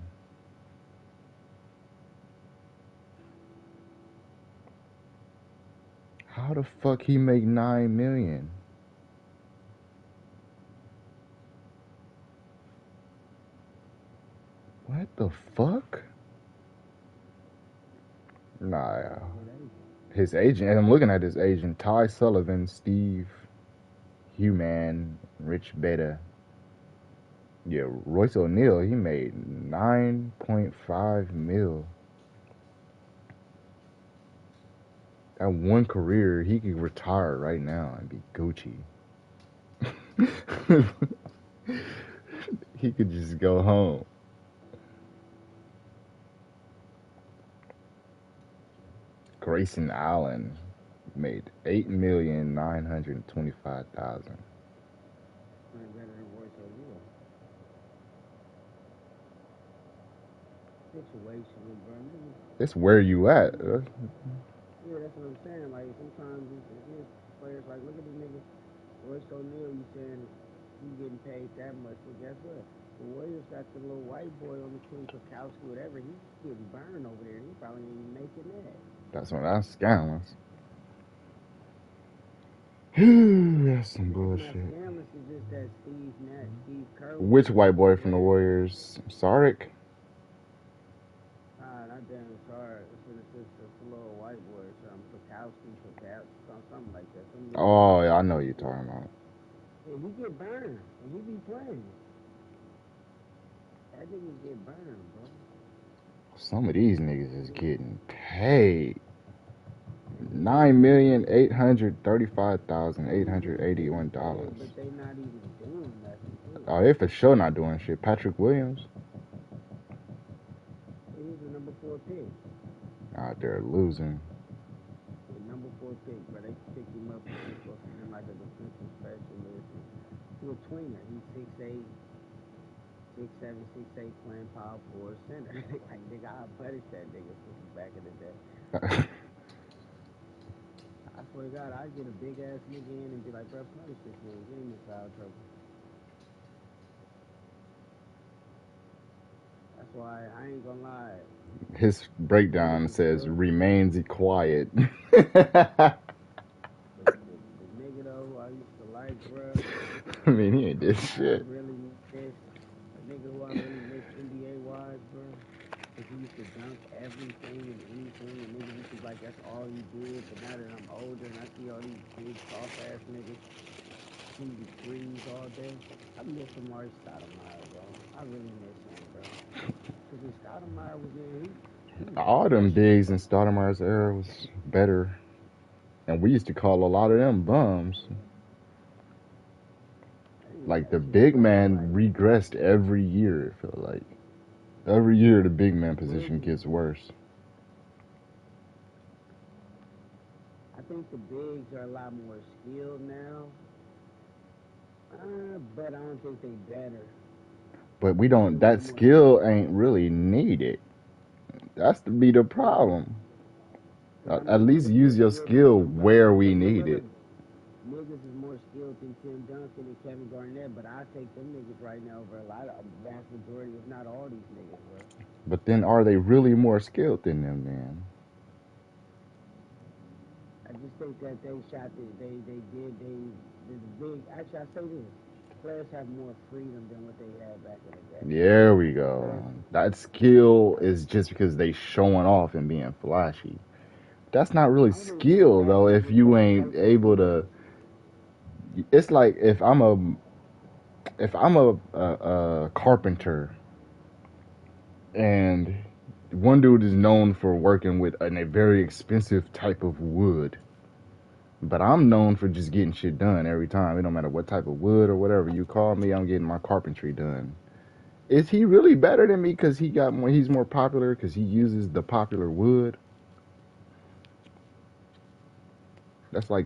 How the fuck he make $9 million? What the fuck? Nah, his agent, and I'm looking at his agent, Ty Sullivan, Steve Human, Rich Beta. Yeah, Royce O'Neal, he made 9.5 mil. That one career, he could retire right now and be Gucci. He could just go home. Grayson Allen made $8,925,000. It's where you at. Yeah, that's what I'm saying. Like, sometimes it's players like, look at the nigga, Royce O'Neal, you saying he getting paid that much. Well, guess what? The Warriors got the little white boy on the team, Kowski, whatever. He's getting burned over there. He probably ain't even making that. That's scandalous. That's some bullshit. Scandalous is just that Steve Kerr. Which white boy from the Warriors? Sarek? Not damn Sarek. It's a little white boy or something. Kowski, something like that. Oh, yeah, I know what you're talking about. Yeah, he get burned, and he be playing. That nigga get burned, bro. Some of these niggas is getting paid. $9,835,881. But they not even doing nothing. Oh, they for sure not doing shit. Patrick Williams. He was the number 4 pick. Out there losing. The number 4 pick, but they picked him up and supposed to him like a defensive specialist. He's a tweener. He's 6'8", 6'7", 6'8", playing power forward center. Like, nigga, I punish that nigga back in the day. I swear to God, I'd get a big ass nigga in and be like, bro, punish this nigga, get him in foul trouble. That's why I ain't gonna lie. His breakdown says remains quiet. The nigga though, who I used to like, bro. I mean, he ain't did shit. I really miss a nigga who I really miss NBA wise, bro. Cause he used to dunk everything and anything, and niggas used to be like, that's all he did. But now that I'm older and I see all these big soft ass niggas shooting threes all day, I miss Amari Stoudemire, bro. I really miss him, bro. Cause when Stoudemire was in, all them bigs in Stoudemire's era was better, and we used to call a lot of them bums. Like, the big man regressed every year, it felt like. Every year the big man position gets worse. I think the bigs are a lot more skilled now, but I don't think they better. But we don't, that skill ain't really needed. That's to be the problem. At least use your skill where we need it. Niggas is more skilled than Tim Duncan and Kevin Garnett, but I take them niggas right now over a vast majority, if not all these niggas, bro. But then are they really more skilled than them, man? I just think that they shot the big, actually I say this, players have more freedom than what they had back in the day. There we go. That skill is just because they showing off and being flashy. That's not really skill though if you ain't able to. It's like if I'm a carpenter and one dude is known for working with a very expensive type of wood, but I'm known for just getting shit done every time. It don't matter what type of wood or whatever you call me, I'm getting my carpentry done. Is he really better than me because he's more popular because he uses the popular wood? That's like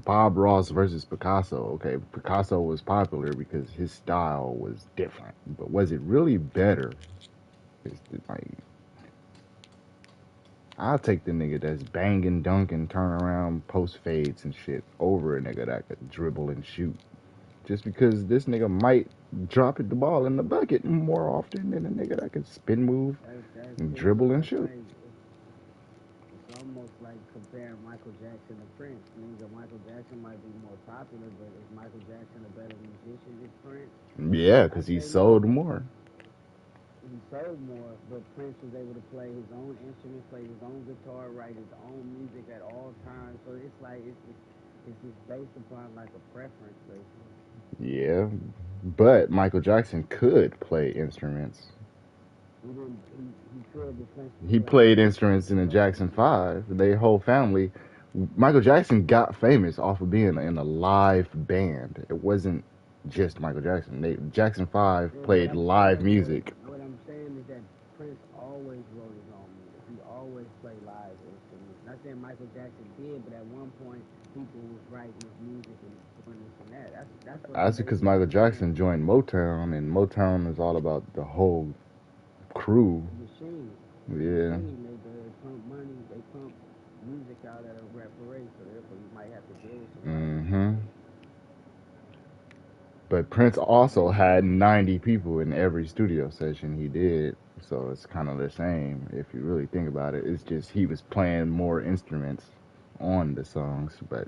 Bob Ross versus Picasso. Okay, Picasso was popular because his style was different, but was it really better? It's like I'll take the nigga that's banging, dunking, turn around, post fades and shit over a nigga that could dribble and shoot. Just because this nigga might drop the ball in the bucket more often than a nigga that can spin move and dribble and shoot. It's almost like comparing Michael Jackson to Prince. Means that Michael Jackson might be more popular, but is Michael Jackson a better musician than Prince? Yeah, because he sold more. He sold more, but Prince was able to play his own instruments, play his own guitar, write his own music at all times. So it's like it's just based upon like a preference, basically. Yeah, but Michael Jackson could play instruments. He didn't. He could, but Prince. He played instruments in the Jackson 5. Their whole family. Michael Jackson got famous off of being in a live band. It wasn't just Michael Jackson. Jackson 5 played live music. What I'm saying is that Prince always wrote his own music. He always played live instruments. Not saying Michael Jackson did, but at one point people was writing his music and doing this and that. That's because Michael Jackson joined Motown, and Motown is all about the whole crew. Machine. Yeah. They pump money. They pump music out at a rapid rate, so therefore you might have to deal with some. But Prince also had 90 people in every studio session he did, so it's kind of the same if you really think about it. It's just he was playing more instruments on the songs, but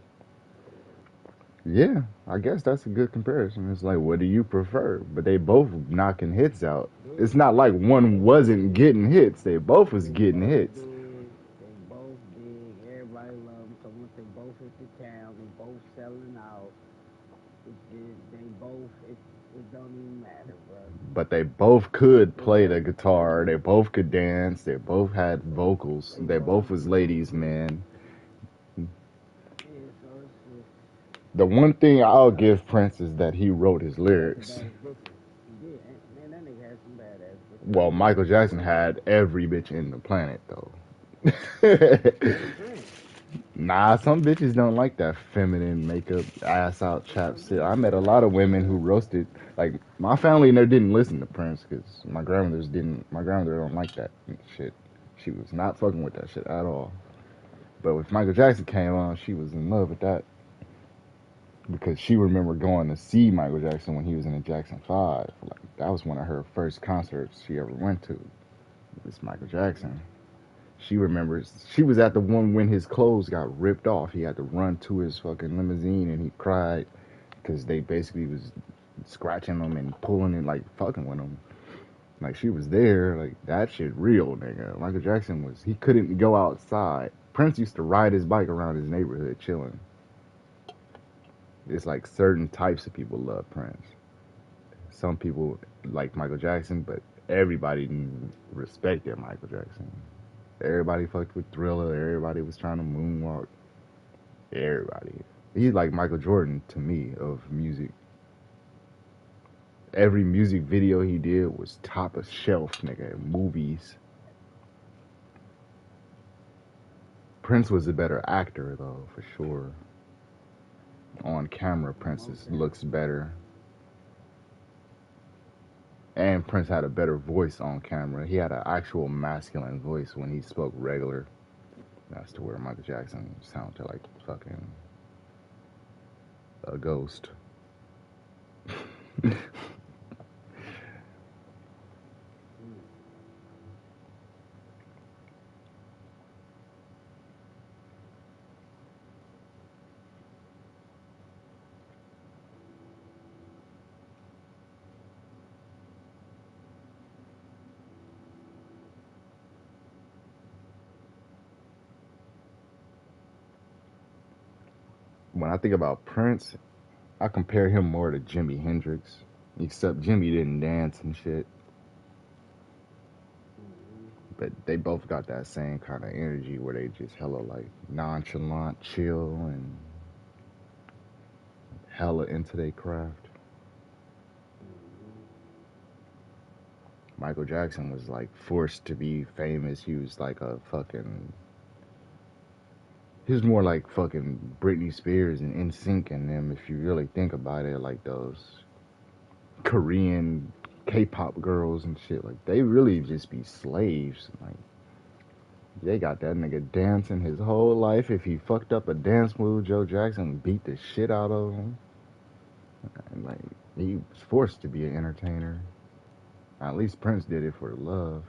yeah, I guess that's a good comparison. It's like, what do you prefer? But they both knocking hits out. It's not like one wasn't getting hits. They both was getting hits. They both big. Everybody love them. So once they both hit the town, they both selling out. It don't even matter, bro. But they both could play the guitar. They both could dance. They both had vocals. They both was ladies' men. The one thing I'll give Prince is that he wrote his lyrics. Well, Michael Jackson had every bitch in the planet, though. Nah, some bitches don't like that feminine makeup, ass out chap shit. I met a lot of women who roasted. Like, my family never didn't listen to Prince because my grandmother don't like that shit. She was not fucking with that shit at all. But when Michael Jackson came on, she was in love with that. Because she remembered going to see Michael Jackson when he was in the Jackson 5. Like, that was one of her first concerts she ever went to. It was Michael Jackson. She remembers she was at the one when his clothes got ripped off. He had to run to his fucking limousine and he cried because they basically was scratching him and pulling and like fucking with him. Like she was there. Like that shit real, nigga. Michael Jackson he couldn't go outside. Prince used to ride his bike around his neighborhood chilling. It's like certain types of people love Prince. Some people like Michael Jackson, but everybody respected Michael Jackson. Everybody fucked with Thriller. Everybody was trying to moonwalk. Everybody. He's like Michael Jordan to me of music. Every music video he did was top of shelf, nigga. Movies. Prince was a better actor, though, for sure. On camera, Prince looks better. And Prince had a better voice on camera. He had an actual masculine voice when he spoke regular. That's to where Michael Jackson sounded like fucking a ghost. when I think about Prince, I compare him more to Jimi Hendrix. Except Jimmy didn't dance and shit. But they both got that same kind of energy where they just hella like nonchalant, chill, and hella into their craft. Michael Jackson was like forced to be famous. He was like a fucking. He was more like fucking Britney Spears and NSYNC and them, if you really think about it, like those Korean K-pop girls and shit. Like they really just be slaves. Like they got that nigga dancing his whole life. If he fucked up a dance move, Joe Jackson beat the shit out of him. And like he was forced to be an entertainer. At least Prince did it for love.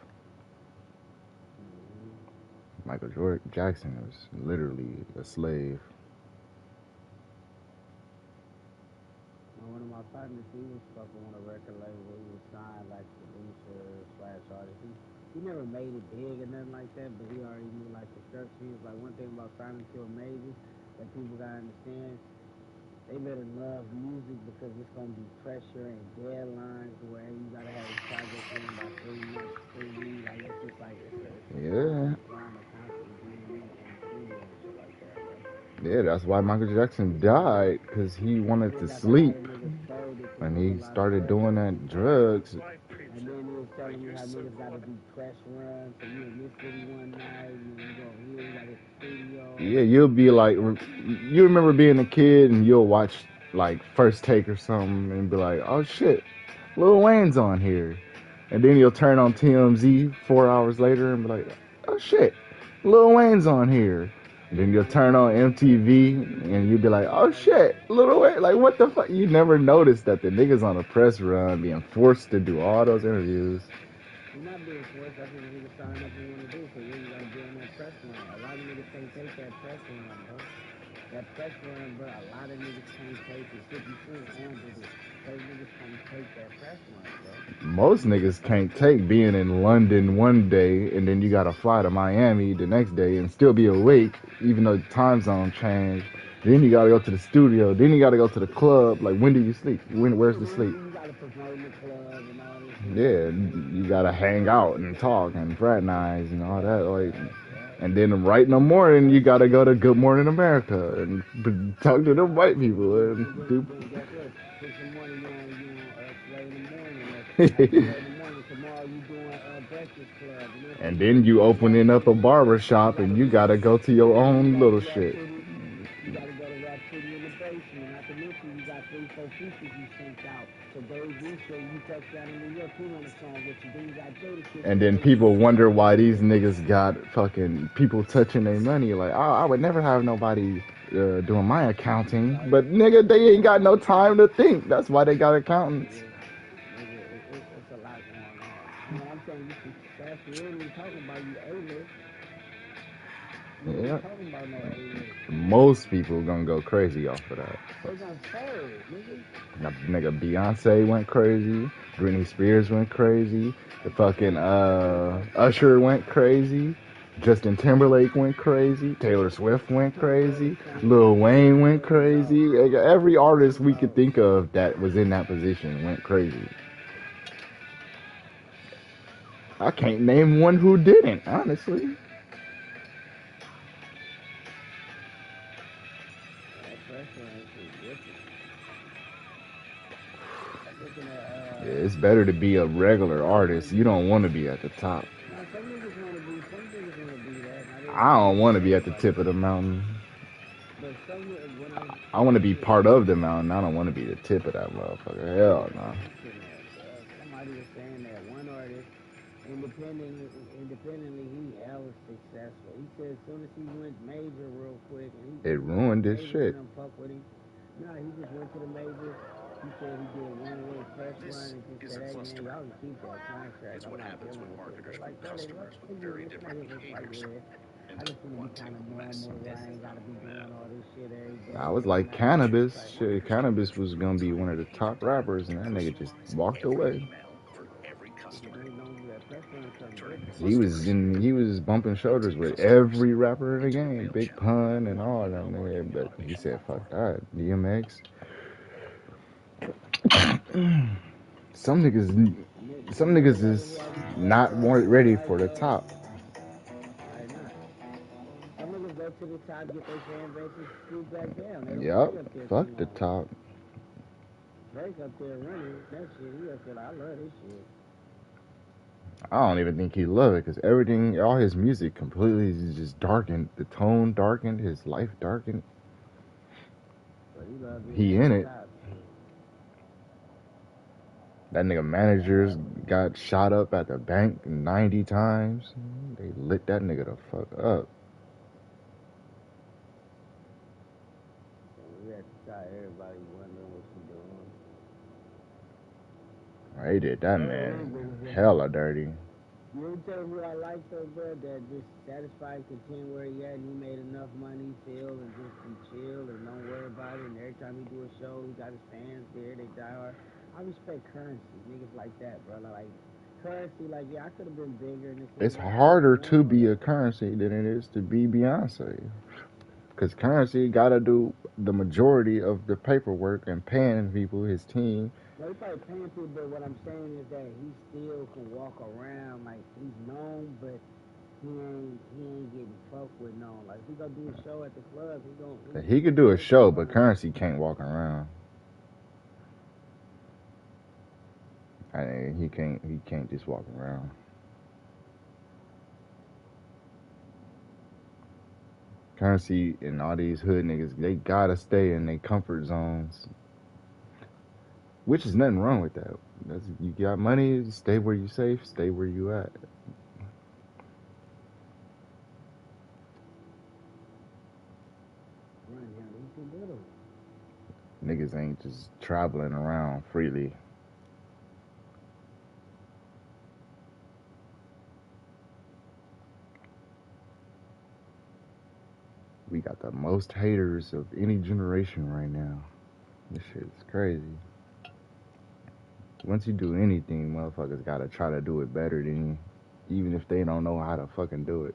Michael Jackson was literally a slave. One of my partners, he was fucking on a record label. He was signed like producer / artist. He never made it big or nothing like that, but he already knew like the structure. He was like, one thing about signing to a major that people gotta understand, they better love music because it's gonna be pressure and deadlines where you gotta have a project in by 3 months, 3 weeks. Like it's just like it's a Yeah. drama constantly being in the studio and shit like that, bro. Yeah, that's why Michael Jackson died, because he wanted to sleep. And he started doing that drugs. And then he was telling me how niggas gotta do press runs, so you in this city one night, and you go here, you gotta hit the studio. Yeah, you'll be like, you remember being a kid and you'll watch like First Take or something and be like, oh shit, Lil Wayne's on here. And then you'll turn on TMZ 4 hours later and be like, oh shit, Lil Wayne's on here. And then you'll turn on MTV and you'll be like, oh shit, Lil Wayne, like what the fuck? You never noticed that the niggas on a press run being forced to do all those interviews. You're not being forced, that's what niggas sign up and want to do, so you gotta be on that press run. A lot of niggas can't take that press run, bro. That press run, bro, a lot of niggas can't take it. 50 Cent handled it. Those niggas can't take that press run, bro. Most niggas can't take being in London one day and then you gotta fly to Miami the next day and still be awake, even though the time zone changed. Then you gotta go to the studio. Then you gotta go to the club. Like, when do you sleep? Where's the sleep? You gotta perform the club and all this. Yeah, you gotta hang out and talk and fraternize and all that. Like, and then right in the morning, you gotta go to Good Morning America and talk to them white people and do. And then you opening up a barber shop and you gotta go to your own little shit. You gotta go to Rap City in the basement. Not to mention you got 3-4 pieces you sent out. So Dave Reese, you touched down in New York, he on the song with you. Then you got Jada. And then people wonder why these niggas got fucking people touching their money. Like, oh, I would never have nobody doing my accounting. But nigga, they ain't got no time to think. That's why they got accountants. It's a lot going on. You know, I'm saying you should really talking about you A-list. Yeah. Talking about no A-list. Most people gonna go crazy off of that. They gonna serve, nigga. Nigga, Beyonce went crazy. Britney Spears went crazy. The fucking Usher went crazy. Justin Timberlake went crazy. Taylor Swift went crazy. Lil Wayne went crazy. Every artist we could think of that was in that position went crazy. I can't name one who didn't, honestly. It's better to be a regular artist. You don't want to be at the top. I don't want to be at the tip of the mountain. I want to be part of the mountain. I don't want to be the tip of that motherfucker. Hell no. Somebody was saying that one artist, independently, he hella successful. He said as soon as he went major real quick, and it ruined his shit. No, he just went to the major. He said he did one little press run and just said, hey, man, y'all can keep that contract. It's what happens when marketers meet customers with very different behaviors. I just want to be kind of normal where I ain't got to be doing all this shit every day. I was like Cannabis. Shit, Cannabis was going to be one of the top rappers, and that nigga just walked away. For every customer. He was bumping shoulders with every rapper in the game, Big Pun and all of them. Man. But he said, "Fuck that, DMX." Some niggas is not ready for the top. Why not? Some niggas go to the top, get their fan bases, scoot back down. They don't Yup, stay up there fuck too the long. top. Drake up there running that shit. He up there like, I love this shit. I don't even think he love it because everything, all his music completely is just darkened. The tone darkened, his life darkened. But he love He being in at it. the top. That nigga managers got shot up at the bank 90 times. They lit that nigga the fuck up. We at the top, everybody wondering what she doing. They did that man hella dirty. You ever tell me who I like though, bro? That just satisfied, content where he at, and he made enough money, feel, and just be chill and don't worry about it. And every time he do a show, he got his fans there, they die hard. I respect Currency, niggas like that, bro. Like Currency, like yeah, I could have been bigger. And It's harder to be a Currency than it is to be Beyonce. Because Currency gotta do the majority of the paperwork and paying people, his team. No, he probably paying people, but what I'm saying is that he still can walk around like he's known, but he ain't getting fucked with known. Like if he go do a show at the club, He could do a show, but Currency can't walk around. He can't just walk around. Currency and all these hood niggas, they gotta stay in their comfort zones. Which is nothing wrong with that. You got money, stay where you safe, stay where you at. Niggas ain't just traveling around freely. We got the most haters of any generation right now. This shit is crazy. Once you do anything, motherfuckers gotta try to do it better than you, even if they don't know how to fucking do it.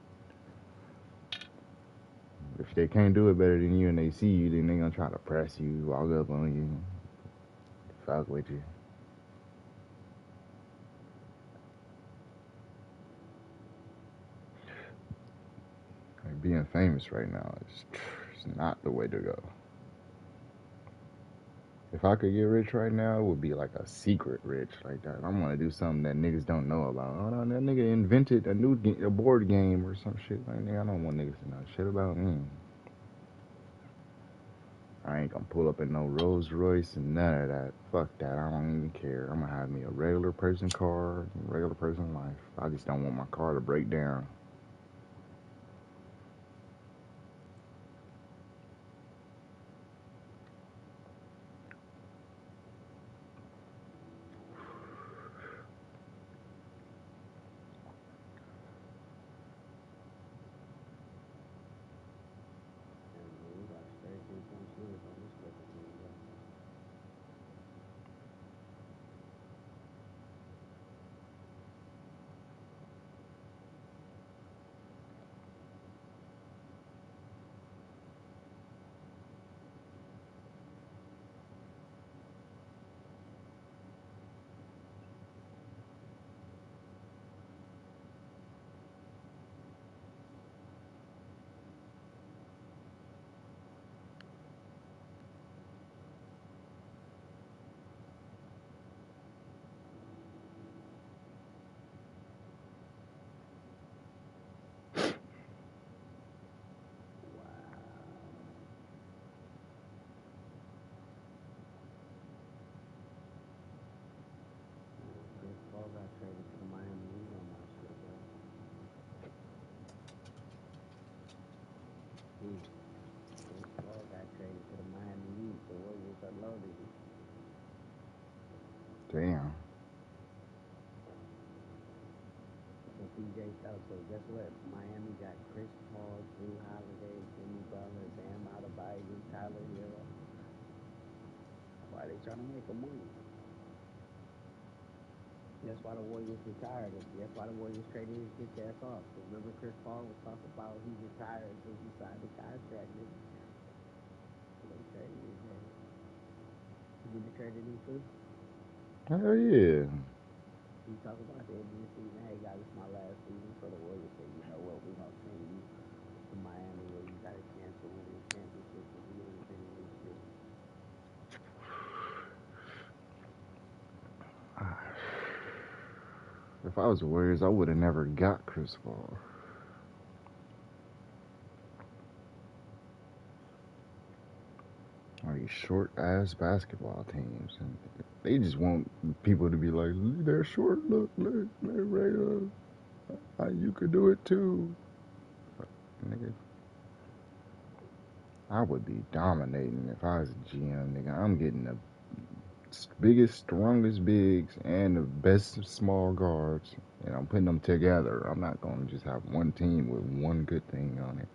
If they can't do it better than you and they see you, then they gonna try to press you, walk up on you, fuck with you. Like being famous right now is not the way to go. If I could get rich right now, it would be like a secret rich like that. I want to do something that niggas don't know about. Oh no, that nigga invented a board game or some shit like that. I don't want niggas to know shit about me. I ain't gonna pull up in no Rolls Royce and none of that. Fuck that. I don't even care. I'm gonna have me a regular person car, regular person life. I just don't want my car to break down. Damn. So guess what? Miami got Chris Paul, Drew Holiday, Jimmy Butler, Bam Adebayo, Tyler Hero. Why they trying to make a money? That's why the Warriors retired. That's why the Warriors traded his bitch ass off. Remember Chris Paul was talking about he retired until he signed the contract. Nigga. They traded his ass. You get the traded him too? Hell yeah. He talking about the end of the season. Hey guys, it's my last season. So the Warriors say, you know what, we're gonna send you to Miami where you got a chance to win a championship and be independent and shit. If I was the Warriors, I would have never got Chris Paul. Like short ass basketball teams, and they just want people to be like, they're short. Look, they're regular. You could do it too, nigga. I would be dominating if I was a GM, nigga. I'm getting the biggest, strongest bigs and the best small guards, and I'm putting them together. I'm not gonna just have one team with one good thing on it.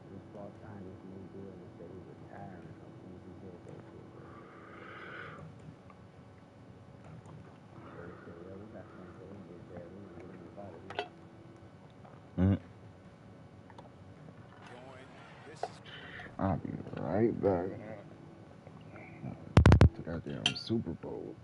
Chris Paul signed this new deal and said he's retiring. As soon as he said that shit, bro. Warriors said, yeah, we got something for this bitch ass. We're gonna get him up out of here. I'll be right back. To that damn Super Bowl.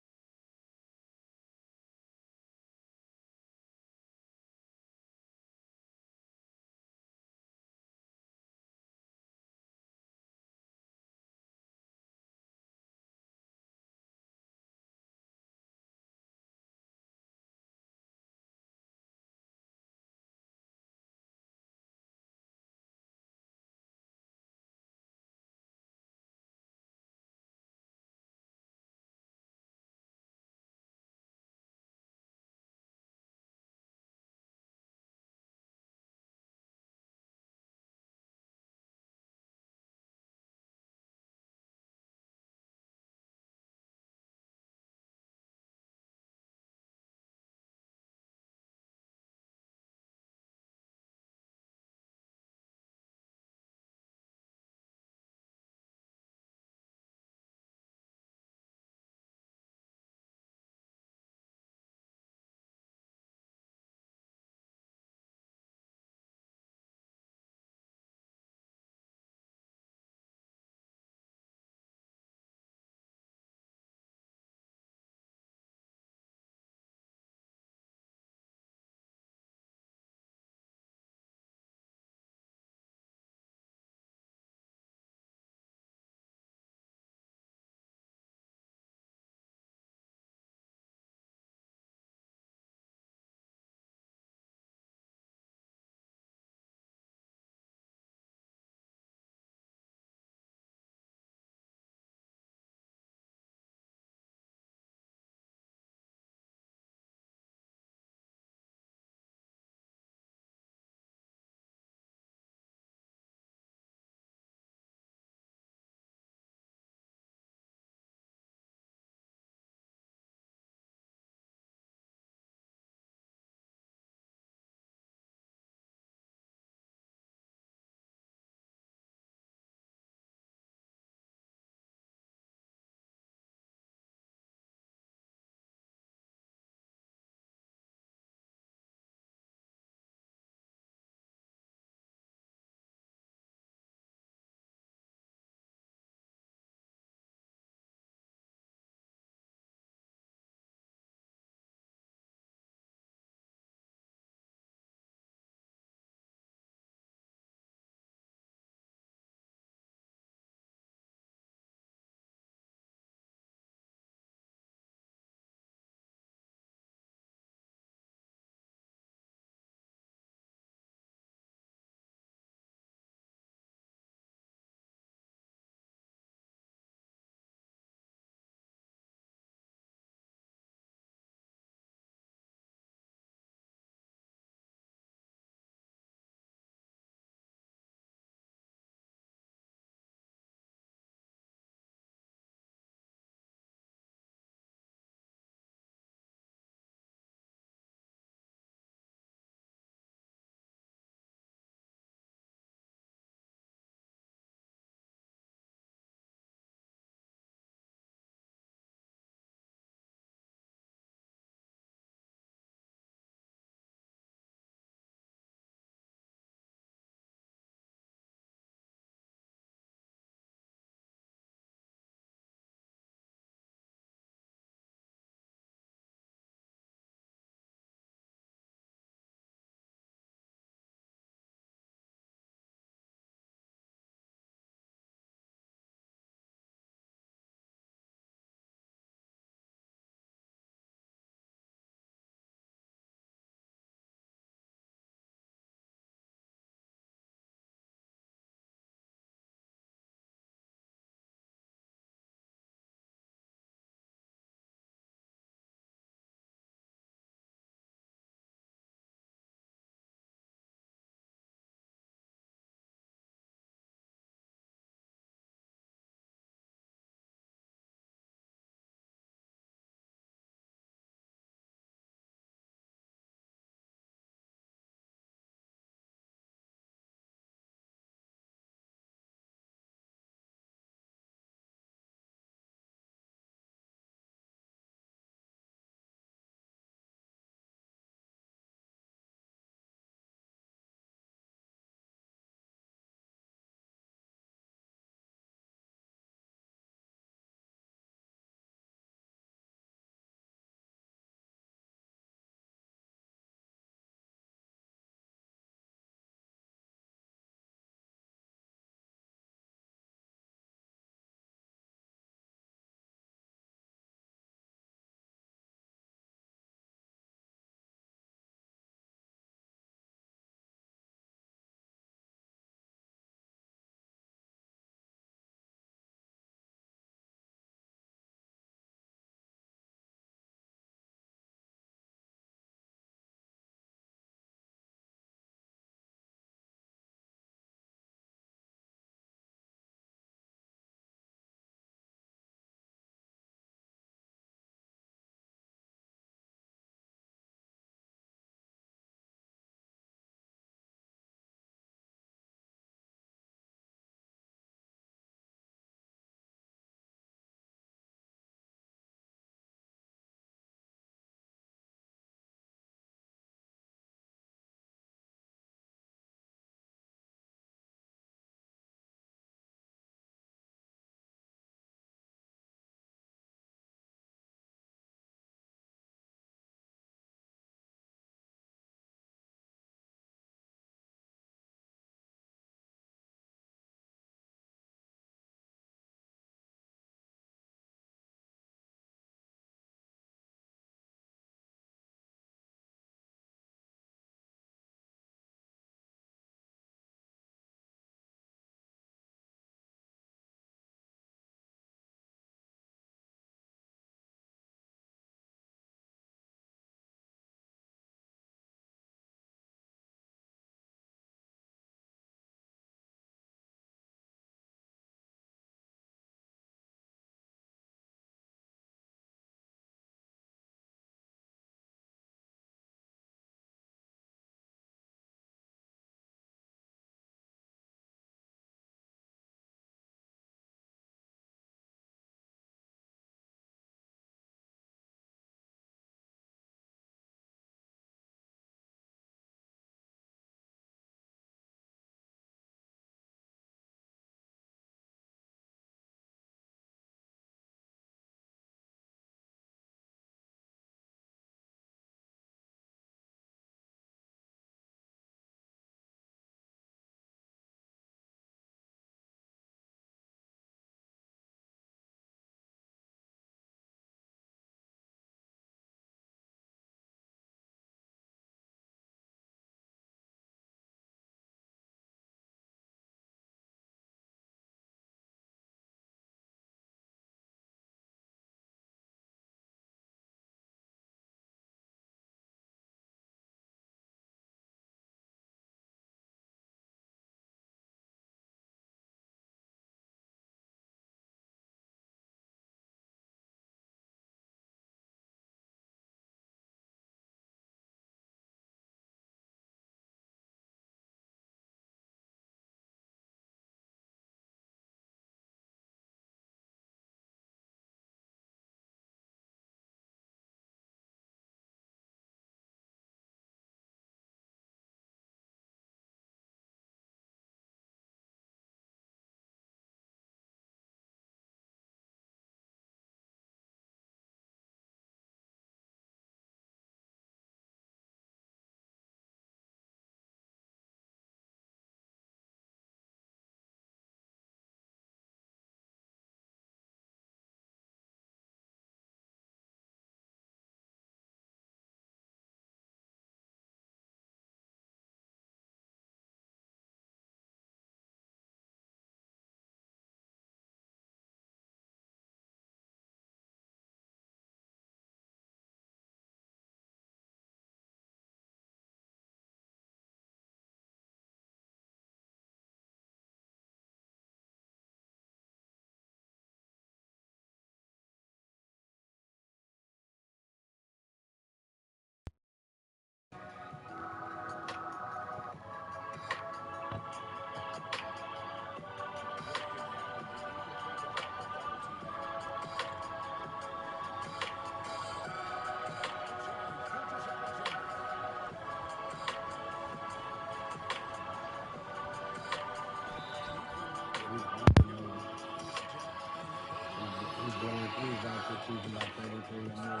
was out this season by 33 and more.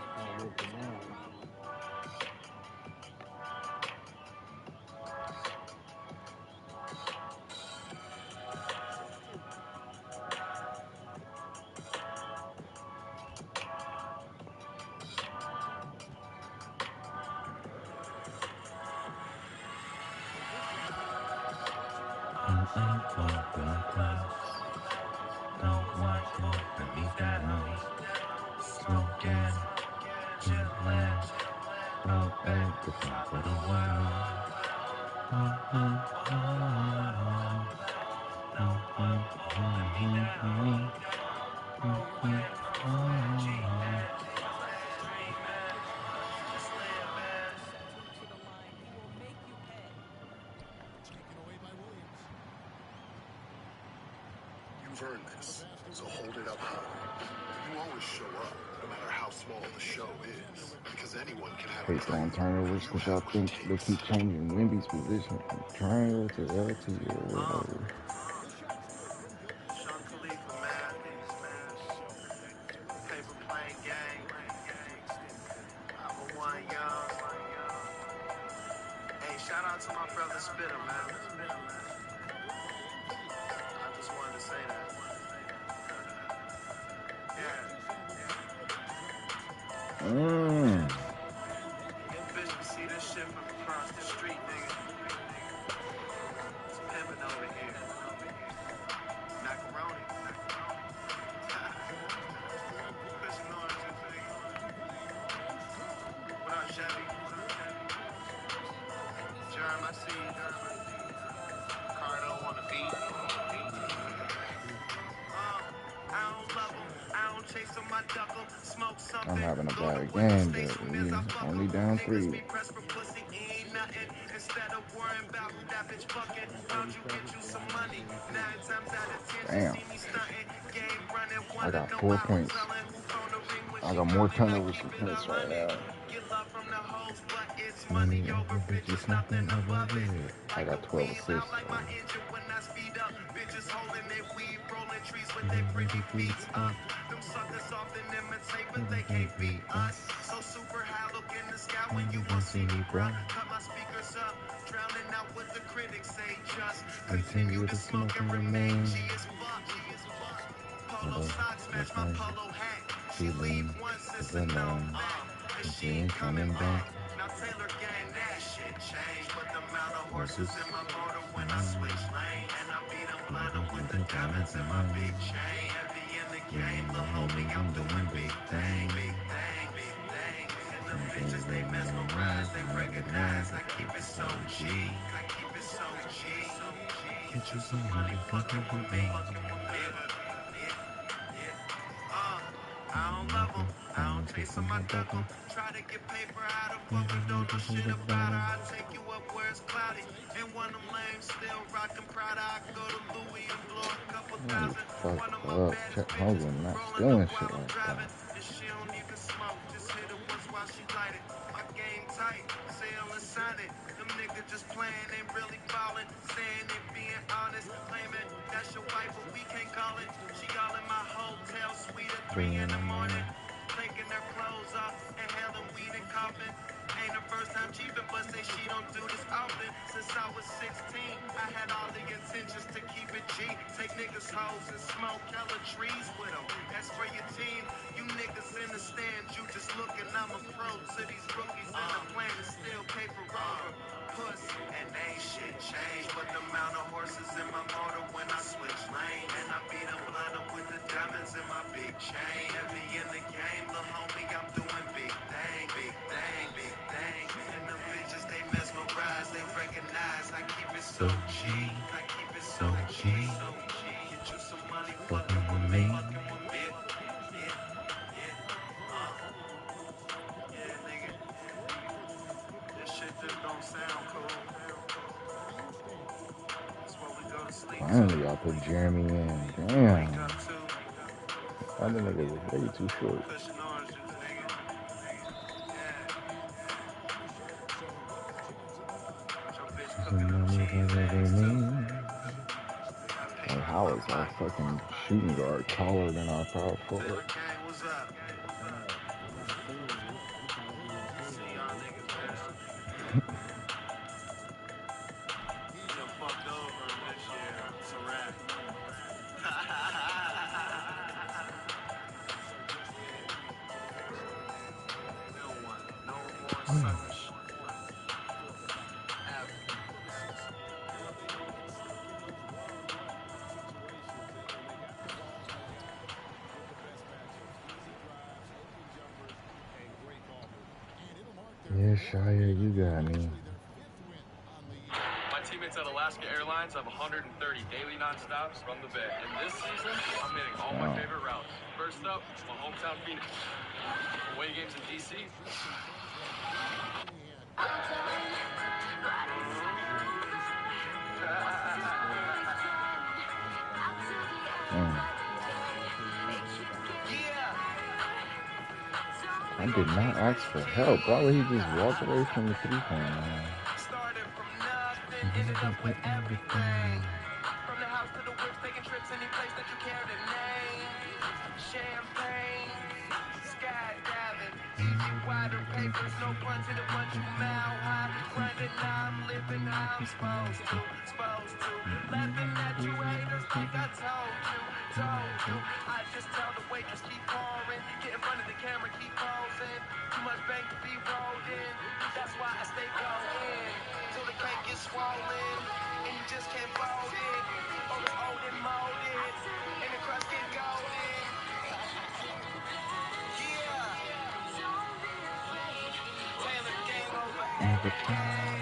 Oh, with the man. You've earned this, so hold it up high. You always show up, no matter how small the show is, because anyone can have Hate throwing turnovers because y'all think they keep changing Wemby's position from triangle to LT or whatever. Paper playing game. I'm a one young. Hey, shout out to my brother Spitter, man. I just wanted to say that. Mm. Them bitches see this shit from across the street, nigga. It's pimpin' over here. Macaroni. Pushing oranges, nigga. What up, Chevy? Germ, I see you. Cardo on the beat. I don't love 'em. I don't chase 'em, I duck 'em. Smoke something. I'm having a Go to bad window, game, stay but swim as I we fuck 'em. only down Niggas 3. be pressed for pussy, ain't nothing. Instead of worrying about who that bitch fucking, how'd you get you some money? 9 times out of 10, she Damn. see me stunting. Game running, I wanna got know 4 why who's points. telling who phone the ring when I she got more calling. I turnovers keep than it points right 100. now. Get love from the hoes, but it's money Money over over bitches, bitches, nothing nothing above above it. it. I Like a got 12 wheel out, assists. like my engine when I speed up. Bitches holding their weed, rolling trees with their pretty feet up. Them suckers often imitate, but they can't beat us. So super high, look in the sky when you won't see me, bruh. Cut my speakers up, drowning out what the critics say. Just continue to smoke and remain G as fuck. Polo socks match my polo hat. She leave once, it's a known fact. And she ain't coming back. Now Taylor gang, that shit changed. But the amount of horses in my motor when I switch lane. And I beat them blind with the diamonds in my big chain. Heavy in the game, the homie, I'm doing big thing. Big thing, big thing. And the bitches, they mesmerize, they recognize. I keep it so G. I keep it so G. Get you some money fucking with me. I don't love 'em, I don't chase 'em, I duck 'em. Try to get paper out of 'em, but don't know shit about her. I take you up where it's cloudy. And one of them lames still rockin' Prada. I go to Louis and blow a couple thousand. One of my Up. baddest Chet bitches Holmgren not rollin' doing up shit while I'm like driving. that. And she don't even smoke, just hit it once while she light it. My game tight, sale and sign it. Them niggas just playin', ain't really ballin'. Saying it, being honest, claiming that's your wife, but we can't call it. She all in my hotel suite at 3 in the morning. Taking their clothes off, inhaling weed and coughing. Ain't the first time cheapin', but say she don't do this often. Since I was 16, I had all the intentions to keep it G. Take niggas' hoes and smoke hella trees with them. As for your team, you niggas in the stands, you just looking. I'm a pro to these rookies, and the plan is still paper over. Puss, and ain't shit changed, but the amount of horses in my motor when I switch lane. And I beat them blind up with the diamonds in my big chain. Heavy in the game, little homie, I'm doing big thing, big thing, big thing. And the bitches, they mesmerize, they recognize. I keep it so G, I keep it so G. Get you some money, fucking with me. Yeah, nigga. This shit just don't sound cool. That's what we go to sleep Finally, to. I put Jeremy in. Wake Damn. up to. Other niggas is way too short. Pushing oranges, nigga. Yeah. Your bitch cooking them cheese eggs too. Oh How is our fucking shooting guard taller than our power forward? What's up? See y'all niggas, man. Still fucked over this year. It's a wrap. We don't want no more sucker shit. Yeah, Shia, you got me. My teammates at Alaska Airlines have 130 daily nonstops from the Bay. And this season, I'm hitting all my favorite routes. First up, my hometown Phoenix. Away games in D.C. I did not ask for help. Why would he just walk away from the three-point line? Started from nothing, ended up with everything. From the house to the whips, taking trips any place that you care to name. Champagne, skydiving, easy wider papers, no punch in a bunch of mile high. Grinding, I'm living how I'm supposed to. Laughing at you haters like I told you. I just tell the waitress keep pouring, get in front of the camera, keep posing. Too much bank to be rolled in, that's why I stay going. Till the cake gets swollen, and you just can't fold it. Or it's old and molded, and the crust get golden. Yeah. Taylor game over everything.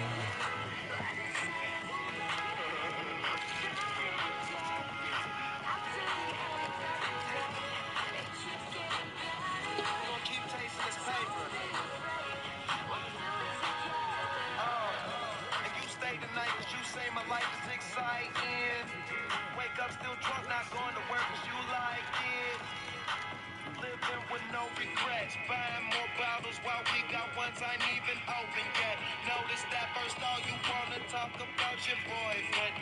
Gonna keep tasting this paper. And you stay tonight cause you say my life is exciting. Wake up still drunk, not going to work cause you like it. Living with no regrets, buying more bottles while we got ones I ain't even open yet. Notice that first all you wanna talk about your boyfriend.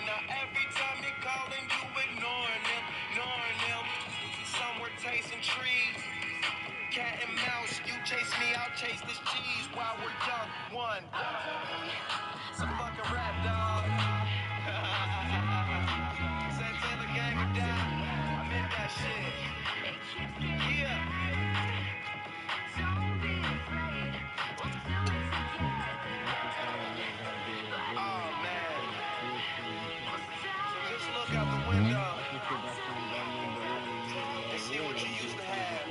Now every time you calling you ignoring him. Somewhere tasting trees. Cat and mouse, you chase me, I'll chase this cheese while we're young. One. Some fucking rap, dog. Say Taylor gang or die. I meant that shit. Yeah. Oh man. So just look out the window and see what you used to have.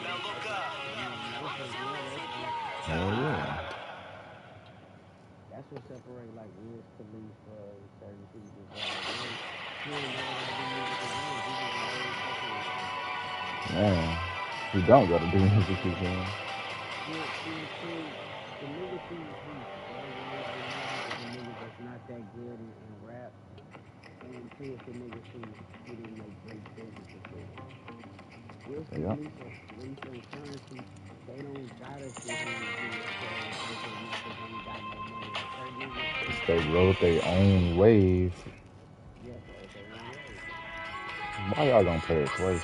Now look up. Oh, yeah. That's what separates like Wiz Khalifa and certain people. Man, you don't gotta do music again. The niggas who the niggas that's not that good in rap, and two is the niggas who didn't make great business decisions. Wiz Khalifa, Lisa, and Currency, they don't gotta sit here and do it because motherfuckers ain't got no money. Like certain niggas, They rode their own wave. yeah, rode their own way. Why y'all gonna play it twice?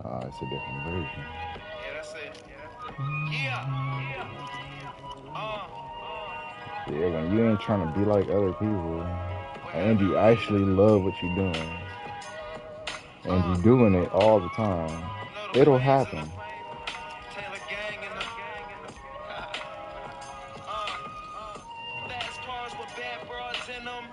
Oh, it's a different version. Yeah, that's it. Yeah. Yeah, when you ain't trying to be like other people, and you actually love what you're doing, and you're doing it all the time, it'll happen. Taylor gang in the fast cars with bad broads in them.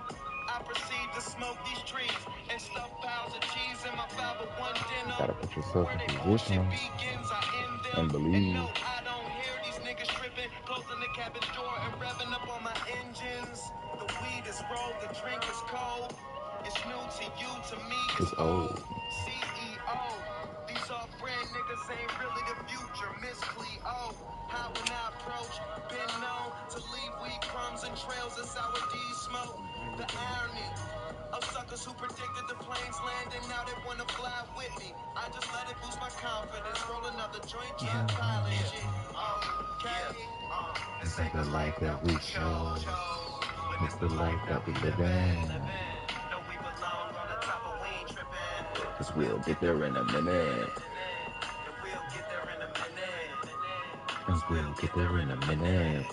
I proceed to smoke these trees and stuff piles of cheese in my 501 denim. Gotta put yourself Where in they bullshit position begins, I end them. and believe. No, I don't hear these niggas tripping, closing the cabin door and revving up on my engines. The weed is rolled, the drink is cold. It's new to you, to me it's old. CEO, these off-brand niggas ain't really the future. Miss Cleo, how when I approach, been known to leave weed crumbs and trails of sour D smoke. The irony of suckers who predicted the planes landing, now they wanna fly with me. I just let it boost my confidence. Roll another joint, try pilot shit. Okay, It's like a life that we chose. It's the life that we live in. No, we belong on the top of we ain't tripping. Cause we'll get there in a minute. And we'll get there in a minute. Cause we'll get there in a minute.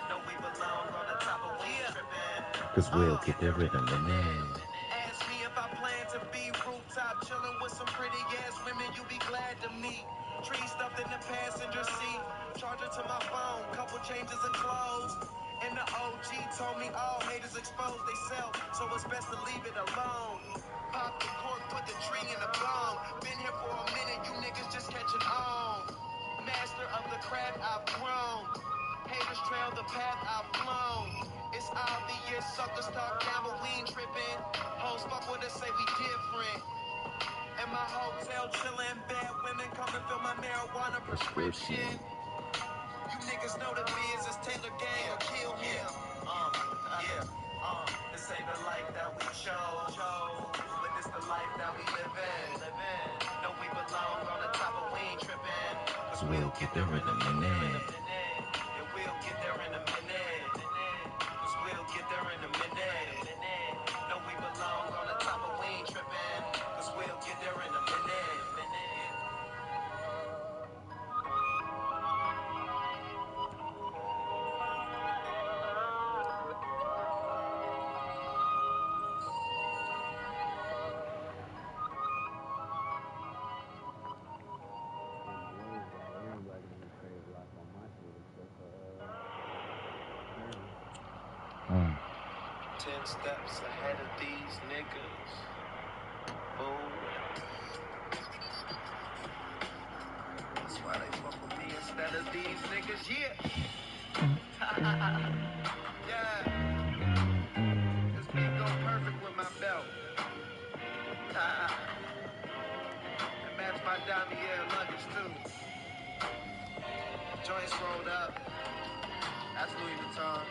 No, we belong on the top of we ain't tripping. Cause we'll get there in a minute. Ask me if I plan to be rooftop chilling with some pretty ass women you be glad to meet. Tree stuffed in the passenger seat. Charger to my phone, couple changes of clothes. And the OG told me all haters expose theyself, so it's best to leave it alone. Pop the cork, put the tree in a bone. Been here for a minute, you niggas just catching on. Master of the craft I've grown. Haters trail the path I've flown. It's obvious, suckers talk down, but we ain't tripping. Hoes fuck with us, say we different. In my hotel, chillin', bad women come and fill my marijuana prescription. You niggas know the biz is Taylor Gang or kill him. This ain't the life that we chose, but this the life that we live in. No, we belong on the top, but we ain't trippin'. Cause we'll get there in a minute. And we'll get there in a minute. Cause we'll get there in a minute. No, we belong on the top, but we ain't trippin'. Cause we'll get there in a minute. Everybody in the trade block on my shit except for 10 steps ahead of these niggas. Boom. That's why they fuck with me instead of these niggas, yeah. Yeah. This beat go perfect with my belt. And match my Damier luggage too. Joints rolled up. That's Louis Vuitton.